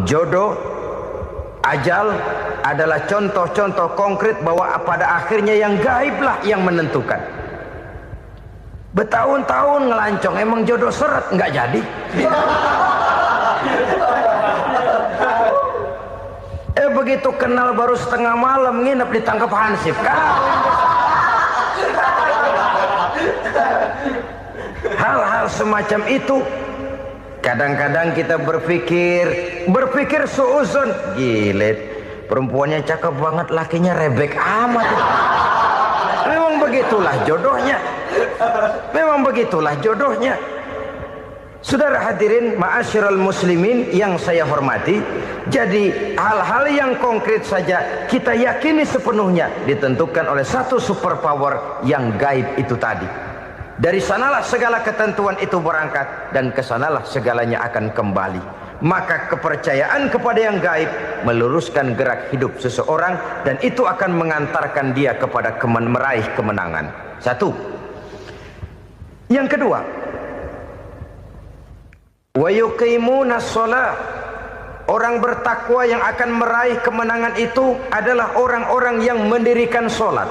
jodoh, ajal adalah contoh-contoh konkret bahwa pada akhirnya yang gaiblah yang menentukan. Bertahun-tahun ngelancong, emang jodoh seret, nggak jadi. Begitu kenal baru setengah malam nginep ditangkap hansip kan. Hal-hal semacam itu kadang-kadang kita berpikir suuzon, gilet, perempuannya cakep banget, lakinya rebek amat. Memang begitulah jodohnya. Memang begitulah jodohnya. Saudara hadirin ma'asyiral muslimin yang saya hormati, jadi hal-hal yang konkret saja kita yakini sepenuhnya ditentukan oleh satu superpower yang gaib itu tadi. Dari sanalah segala ketentuan itu berangkat dan kesanalah segalanya akan kembali. Maka kepercayaan kepada yang gaib meluruskan gerak hidup seseorang dan itu akan mengantarkan dia kepada meraih kemenangan. Satu. Yang kedua, wa yuqimuna shalah. Orang bertakwa yang akan meraih kemenangan itu adalah orang-orang yang mendirikan sholat.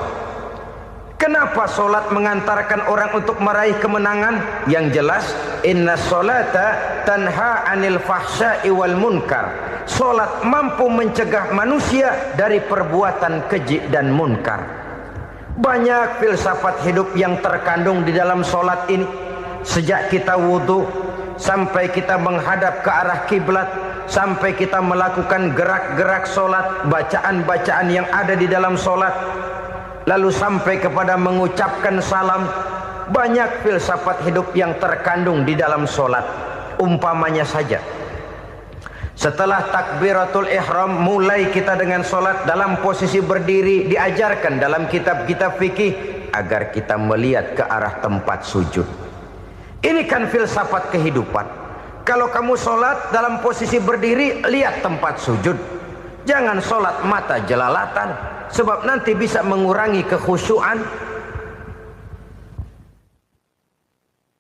Kenapa sholat mengantarkan orang untuk meraih kemenangan? Yang jelas, inna sholata tanha anil fahsya'i wal munkar. Sholat mampu mencegah manusia dari perbuatan keji dan munkar. Banyak filsafat hidup yang terkandung di dalam sholat ini. Sejak kita wudhu sampai kita menghadap ke arah kiblat, sampai kita melakukan gerak-gerak sholat, bacaan-bacaan yang ada di dalam sholat, lalu sampai kepada mengucapkan salam. Banyak filsafat hidup yang terkandung di dalam sholat. Umpamanya saja, setelah takbiratul ihram mulai kita dengan sholat dalam posisi berdiri, diajarkan dalam kitab-kitab fikih agar kita melihat ke arah tempat sujud. Ini kan filsafat kehidupan. Kalau kamu sholat dalam posisi berdiri, lihat tempat sujud. Jangan sholat mata jelalatan, sebab nanti bisa mengurangi kekhusyuan.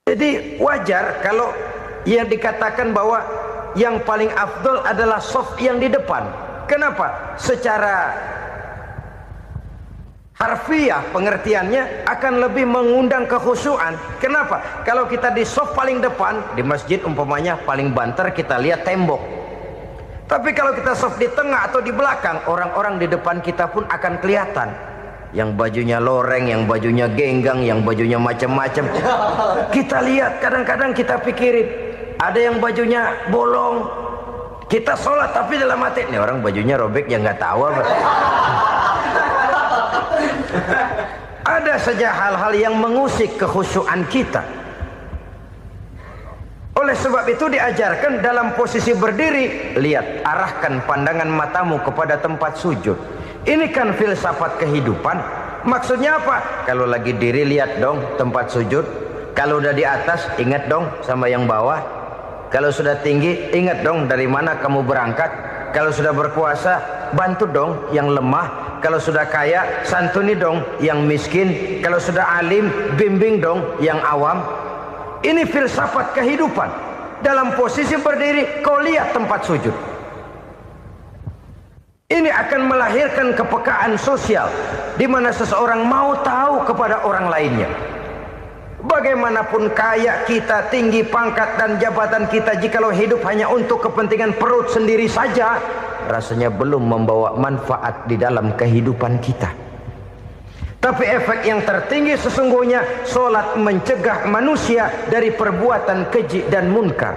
Jadi wajar kalau yang dikatakan bahwa yang paling afdol adalah shaf yang di depan. Kenapa? Secara harfiah pengertiannya akan lebih mengundang kekhusyuan. Kenapa? Kalau kita di shaf paling depan di masjid umpamanya paling banter kita lihat tembok. Tapi kalau kita shaf di tengah atau di belakang, orang-orang di depan kita pun akan kelihatan. Yang bajunya loreng, yang bajunya genggang, yang bajunya macam-macam. Kita lihat, kadang-kadang kita pikirin, ada yang bajunya bolong. Kita sholat tapi dalam hati, nih orang bajunya robek yang nggak tahu apa. Ada saja hal-hal yang mengusik kekhusyuan kita. Oleh sebab itu diajarkan dalam posisi berdiri, lihat, arahkan pandangan matamu kepada tempat sujud. Ini kan filsafat kehidupan. Maksudnya apa? Kalau lagi diri lihat dong tempat sujud. Kalau udah di atas ingat dong sama yang bawah. Kalau sudah tinggi ingat dong dari mana kamu berangkat. Kalau sudah berkuasa bantu dong yang lemah. Kalau sudah kaya santuni dong yang miskin. Kalau sudah alim bimbing dong yang awam. Ini filsafat kehidupan. Dalam posisi berdiri kau lihat tempat sujud. Ini akan melahirkan kepekaan sosial di mana seseorang mau tahu kepada orang lainnya. Bagaimanapun kaya kita, tinggi pangkat dan jabatan kita, jikalau hidup hanya untuk kepentingan perut sendiri saja, rasanya belum membawa manfaat di dalam kehidupan kita. Tapi efek yang tertinggi sesungguhnya, sholat mencegah manusia dari perbuatan keji dan munkar.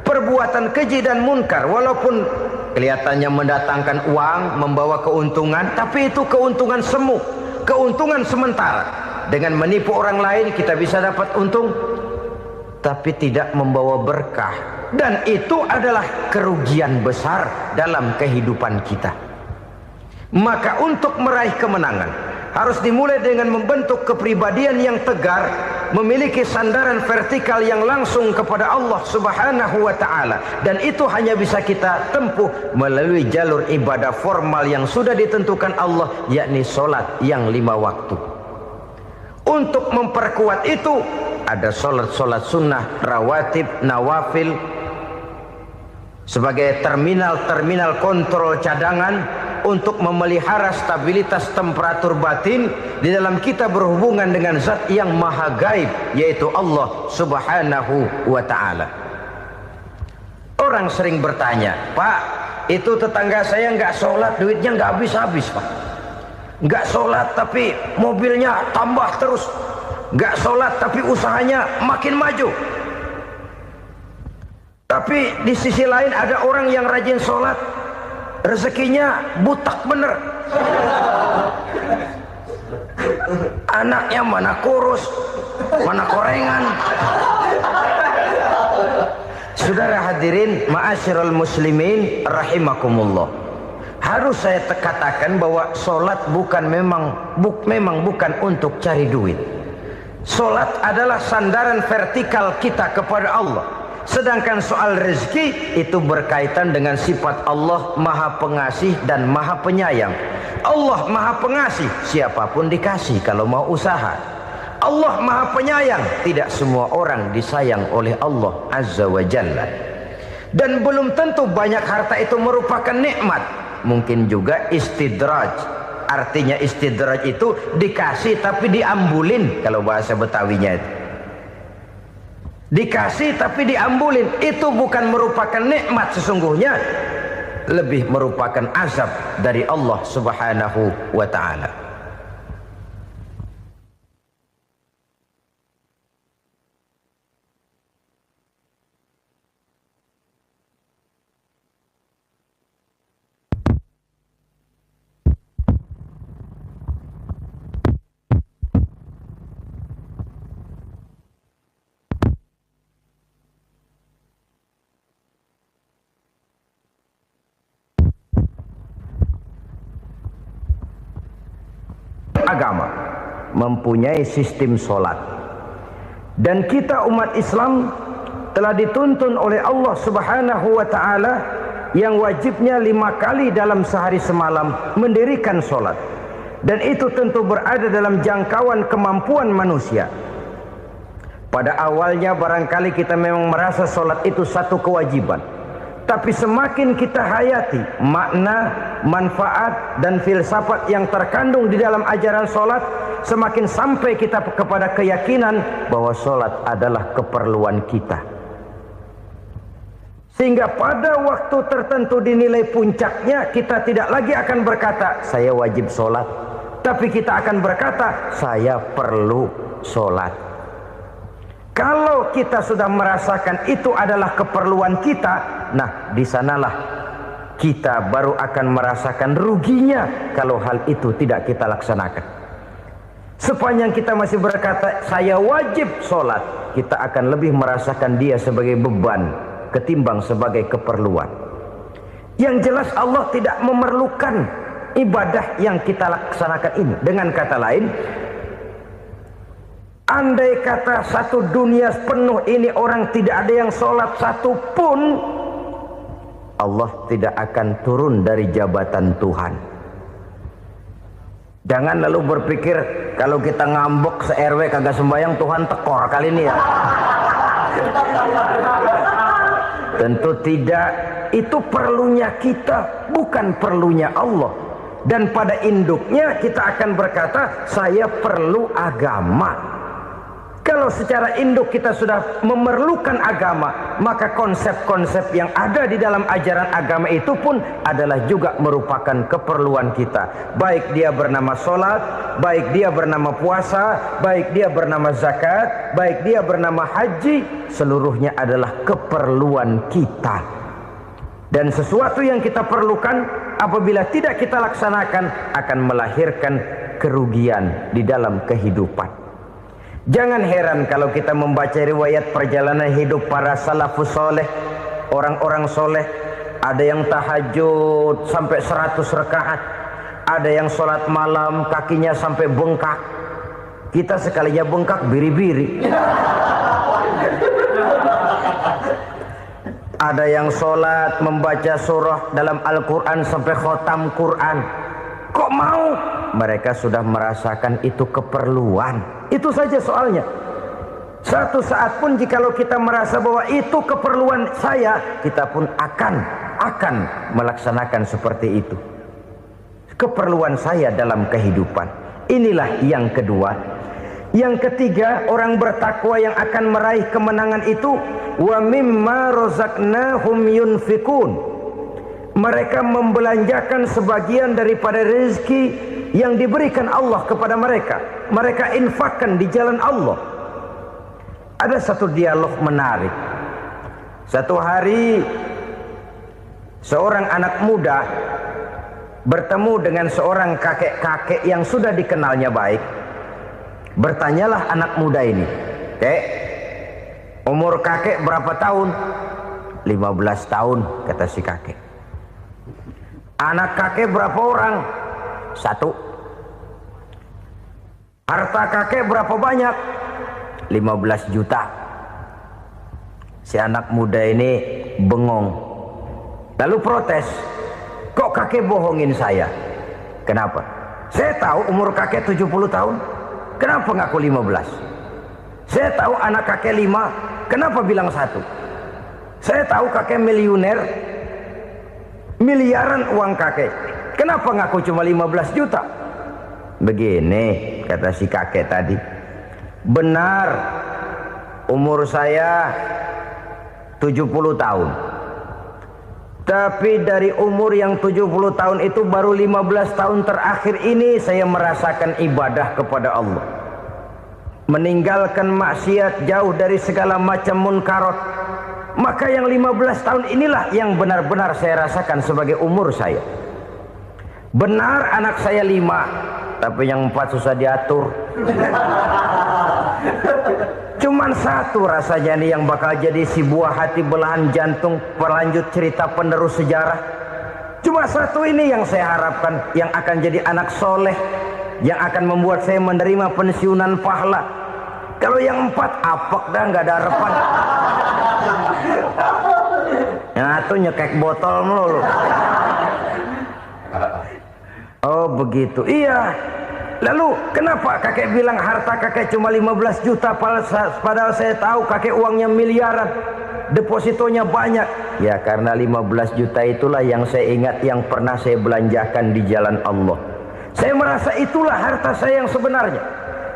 Perbuatan keji dan munkar walaupun kelihatannya mendatangkan uang, membawa keuntungan, tapi itu keuntungan semu, keuntungan sementara. Dengan menipu orang lain kita bisa dapat untung, tapi tidak membawa berkah. Dan itu adalah kerugian besar dalam kehidupan kita. Maka untuk meraih kemenangan harus dimulai dengan membentuk kepribadian yang tegar, memiliki sandaran vertikal yang langsung kepada Allah Subhanahu wa ta'ala. Dan itu hanya bisa kita tempuh melalui jalur ibadah formal yang sudah ditentukan Allah, yakni sholat yang 5 waktu. Untuk memperkuat itu ada sholat-sholat sunnah, rawatib, nawafil sebagai terminal-terminal kontrol cadangan untuk memelihara stabilitas temperatur batin di dalam kita berhubungan dengan zat yang maha gaib, yaitu Allah Subhanahu wa ta'ala. Orang sering bertanya, Pak, itu tetangga saya nggak sholat, duitnya nggak habis-habis, Pak. Nggak sholat tapi mobilnya tambah terus. Nggak sholat tapi usahanya makin maju. Tapi di sisi lain ada orang yang rajin sholat, rezekinya butak bener. Anaknya mana kurus, mana korengan. Saudara hadirin ma'asyiral muslimin rahimakumullah. Harus saya katakan bahwa sholat memang bukan untuk cari duit. Sholat adalah sandaran vertikal kita kepada Allah. Sedangkan soal rezeki itu berkaitan dengan sifat Allah maha pengasih dan maha penyayang. Allah maha pengasih, siapapun dikasih kalau mau usaha. Allah maha penyayang, tidak semua orang disayang oleh Allah Azza wa Jalla. Dan belum tentu banyak harta itu merupakan nikmat. Mungkin juga istidraj. Artinya istidraj itu dikasih tapi diambulin, kalau bahasa Betawinya itu. Dikasih tapi diambulin, itu bukan merupakan nikmat sesungguhnya, lebih merupakan azab dari Allah Subhanahu wa ta'ala. Agama mempunyai sistem sholat, dan kita umat Islam telah dituntun oleh Allah Subhanahu wa ta'ala yang wajibnya 5 kali dalam sehari semalam mendirikan solat, dan itu tentu berada dalam jangkauan kemampuan manusia. Pada awalnya barangkali kita memang merasa solat itu satu kewajiban, tapi semakin kita hayati makna, manfaat dan filsafat yang terkandung di dalam ajaran solat, semakin sampai kita kepada keyakinan bahwa solat adalah keperluan kita. Sehingga pada waktu tertentu dinilai puncaknya, kita tidak lagi akan berkata saya wajib solat, tapi kita akan berkata saya perlu solat. Kalau kita sudah merasakan itu adalah keperluan kita, nah di sanalah kita baru akan merasakan ruginya kalau hal itu tidak kita laksanakan. Sepanjang kita masih berkata saya wajib solat, kita akan lebih merasakan dia sebagai beban ketimbang sebagai keperluan. Yang jelas Allah tidak memerlukan ibadah yang kita laksanakan ini. Dengan kata lain, andai kata satu dunia penuh ini orang tidak ada yang sholat satu pun, Allah tidak akan turun dari jabatan Tuhan. Jangan lalu berpikir kalau kita ngambek se-RW kagak sembahyang Tuhan tekor kali ini ya. Tentu tidak, itu perlunya kita, bukan perlunya Allah. Dan pada induknya kita akan berkata saya perlu agama. Kalau secara induk kita sudah memerlukan agama, maka konsep-konsep yang ada di dalam ajaran agama itu pun adalah juga merupakan keperluan kita. Baik dia bernama sholat, baik dia bernama puasa, baik dia bernama zakat, baik dia bernama haji, seluruhnya adalah keperluan kita. Dan sesuatu yang kita perlukan apabila tidak kita laksanakan akan melahirkan kerugian di dalam kehidupan. Jangan heran kalau kita membaca riwayat perjalanan hidup para salafus soleh, orang-orang soleh. Ada yang tahajud sampai 100 rakaat, ada yang sholat malam kakinya sampai bengkak. Kita sekalinya bengkak biri-biri. Ada yang sholat membaca surah dalam Al-Quran sampai khotam Quran. Kok mau? Mereka sudah merasakan itu keperluan. Itu saja soalnya. Satu saat pun jikalau kita merasa bahwa itu keperluan saya, kita pun akan melaksanakan seperti itu. Keperluan saya dalam kehidupan. Inilah yang kedua. Yang ketiga, orang bertakwa yang akan meraih kemenangan itu, wa mimma razaqnahum yunfikun. Mereka membelanjakan sebagian daripada rezeki yang diberikan Allah kepada mereka. Mereka infakkan di jalan Allah. Ada satu dialog menarik. Satu hari seorang anak muda bertemu dengan seorang kakek-kakek yang sudah dikenalnya baik. Bertanyalah anak muda ini, "Kek, umur kakek berapa tahun?" 15 tahun, kata si kakek. Anak kakek berapa orang? 1. Harta kakek berapa banyak? 15 juta. Si anak muda ini bengong. Lalu protes, "Kok kakek bohongin saya?" "Kenapa?" "Saya tahu umur kakek 70 tahun. Kenapa ngaku 15? Saya tahu anak kakek 5. Kenapa bilang 1? Saya tahu kakek miliuner, miliaran uang kakek. Kenapa ngaku cuma 15 juta? Begini, kata si kakek tadi. Benar, umur saya 70 tahun. Tapi dari umur yang 70 tahun itu baru 15 tahun terakhir ini saya merasakan ibadah kepada Allah. Meninggalkan maksiat, jauh dari segala macam munkarat. Maka yang 15 tahun inilah yang benar-benar saya rasakan sebagai umur saya. Benar anak saya 5, tapi yang 4 susah diatur. Cuman 1 rasanya nih yang bakal jadi si buah hati belahan jantung pelanjut cerita penerus sejarah. Cuma 1 ini yang saya harapkan, yang akan jadi anak soleh, yang akan membuat saya menerima pensiunan pahala. Kalau yang 4 apek dah, nggak ada harapan. Yang satu nyekek botol melulu. Oh begitu. Iya. Lalu kenapa kakek bilang harta kakek cuma 15 juta padahal saya tahu kakek uangnya miliaran, depositonya banyak? Ya karena 15 juta itulah yang saya ingat yang pernah saya belanjakan di jalan Allah. Saya merasa itulah harta saya yang sebenarnya.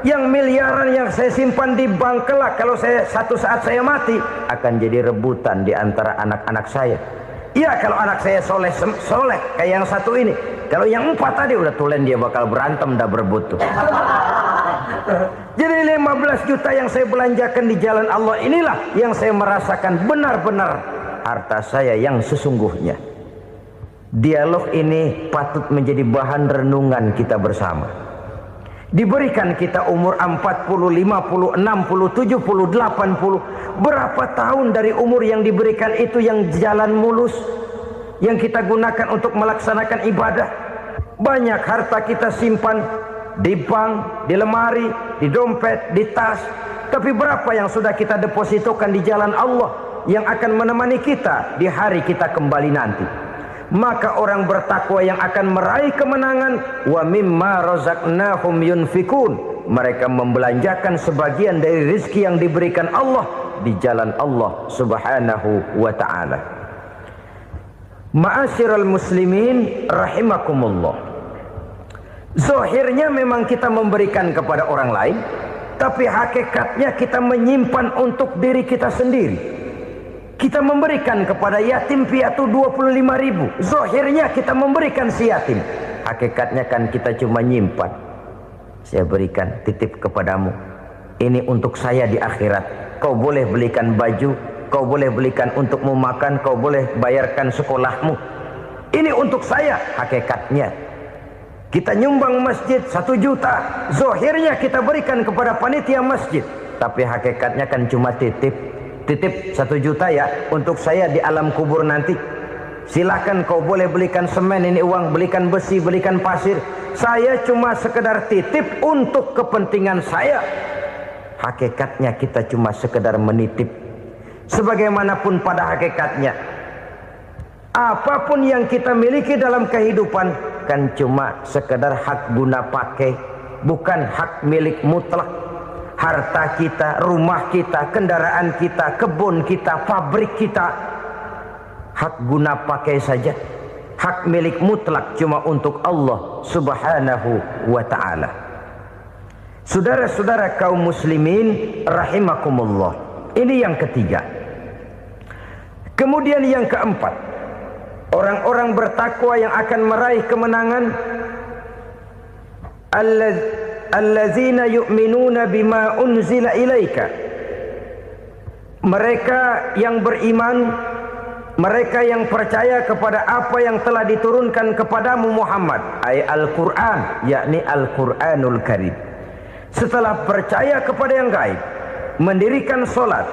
Yang miliaran yang saya simpan di bank kelak kalau satu saat saya mati akan jadi rebutan di antara anak-anak saya. Iya kalau anak saya soleh kayak yang satu ini. Kalau yang 4 tadi udah tulen dia bakal berantem dah berebut tuh. Jadi 15 juta yang saya belanjakan di jalan Allah inilah yang saya merasakan benar-benar harta saya yang sesungguhnya. Dialog ini patut menjadi bahan renungan kita bersama. Diberikan kita umur 40, 50, 60, 70, 80. Berapa tahun dari umur yang diberikan itu yang jalan mulus, yang kita gunakan untuk melaksanakan ibadah? Banyak harta kita simpan di bank, di lemari, di dompet, di tas. Tapi berapa yang sudah kita depositokan di jalan Allah yang akan menemani kita di hari kita kembali nanti? Maka orang bertakwa yang akan meraih kemenangan, wa mimma razaqnahum yunfikun, mereka membelanjakan sebagian dari rezeki yang diberikan Allah di jalan Allah Subhanahu wa ta'ala. Ma'asyiral muslimin rahimakumullah. Zahirnya memang kita memberikan kepada orang lain, tapi hakikatnya kita menyimpan untuk diri kita sendiri. Kita memberikan kepada yatim piatu 25.000. Zahirnya kita memberikan si yatim, hakikatnya kan kita cuma nyimpan. Saya berikan, titip kepadamu, ini untuk saya di akhirat. Kau boleh belikan baju, kau boleh belikan untukmu makan, kau boleh bayarkan sekolahmu. Ini untuk saya. Hakikatnya kita nyumbang masjid 1 juta, zahirnya kita berikan kepada panitia masjid, tapi hakikatnya kan cuma titip 1 juta ya untuk saya di alam kubur nanti. Silakan kau boleh belikan semen, ini uang, belikan besi, belikan pasir. Saya cuma sekedar titip untuk kepentingan saya. Hakikatnya kita cuma sekedar menitip. Sebagaimanapun pada hakikatnya, apapun yang kita miliki dalam kehidupan kan cuma sekedar hak guna pakai, bukan hak milik mutlak. Harta kita, rumah kita, kendaraan kita, kebun kita, pabrik kita, hak guna pakai saja. Hak milik mutlak cuma untuk Allah Subhanahu wa ta'ala. Saudara-saudara kaum muslimin rahimakumullah. Ini yang ketiga. Kemudian yang keempat, orang-orang bertakwa yang akan meraih kemenangan, allazina yu'minuna bima unzila ilaika. Mereka yang beriman, mereka yang percaya kepada apa yang telah diturunkan kepadamu Muhammad, ay Al-Quran, yakni Al-Quranul Karim. Setelah percaya kepada yang gaib, mendirikan solat,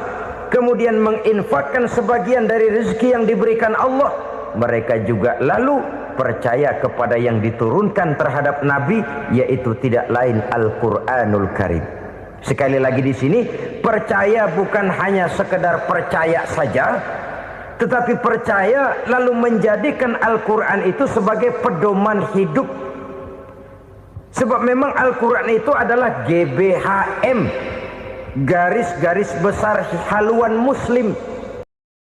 kemudian menginfakkan sebagian dari rezeki yang diberikan Allah, mereka juga lalu percaya kepada yang diturunkan terhadap Nabi, yaitu tidak lain Al-Quranul Karim. Sekali lagi di sini, percaya bukan hanya sekedar percaya saja, tetapi percaya lalu menjadikan Al-Quran itu sebagai pedoman hidup. Sebab memang Al-Quran itu adalah GBHM, garis-garis besar haluan muslim.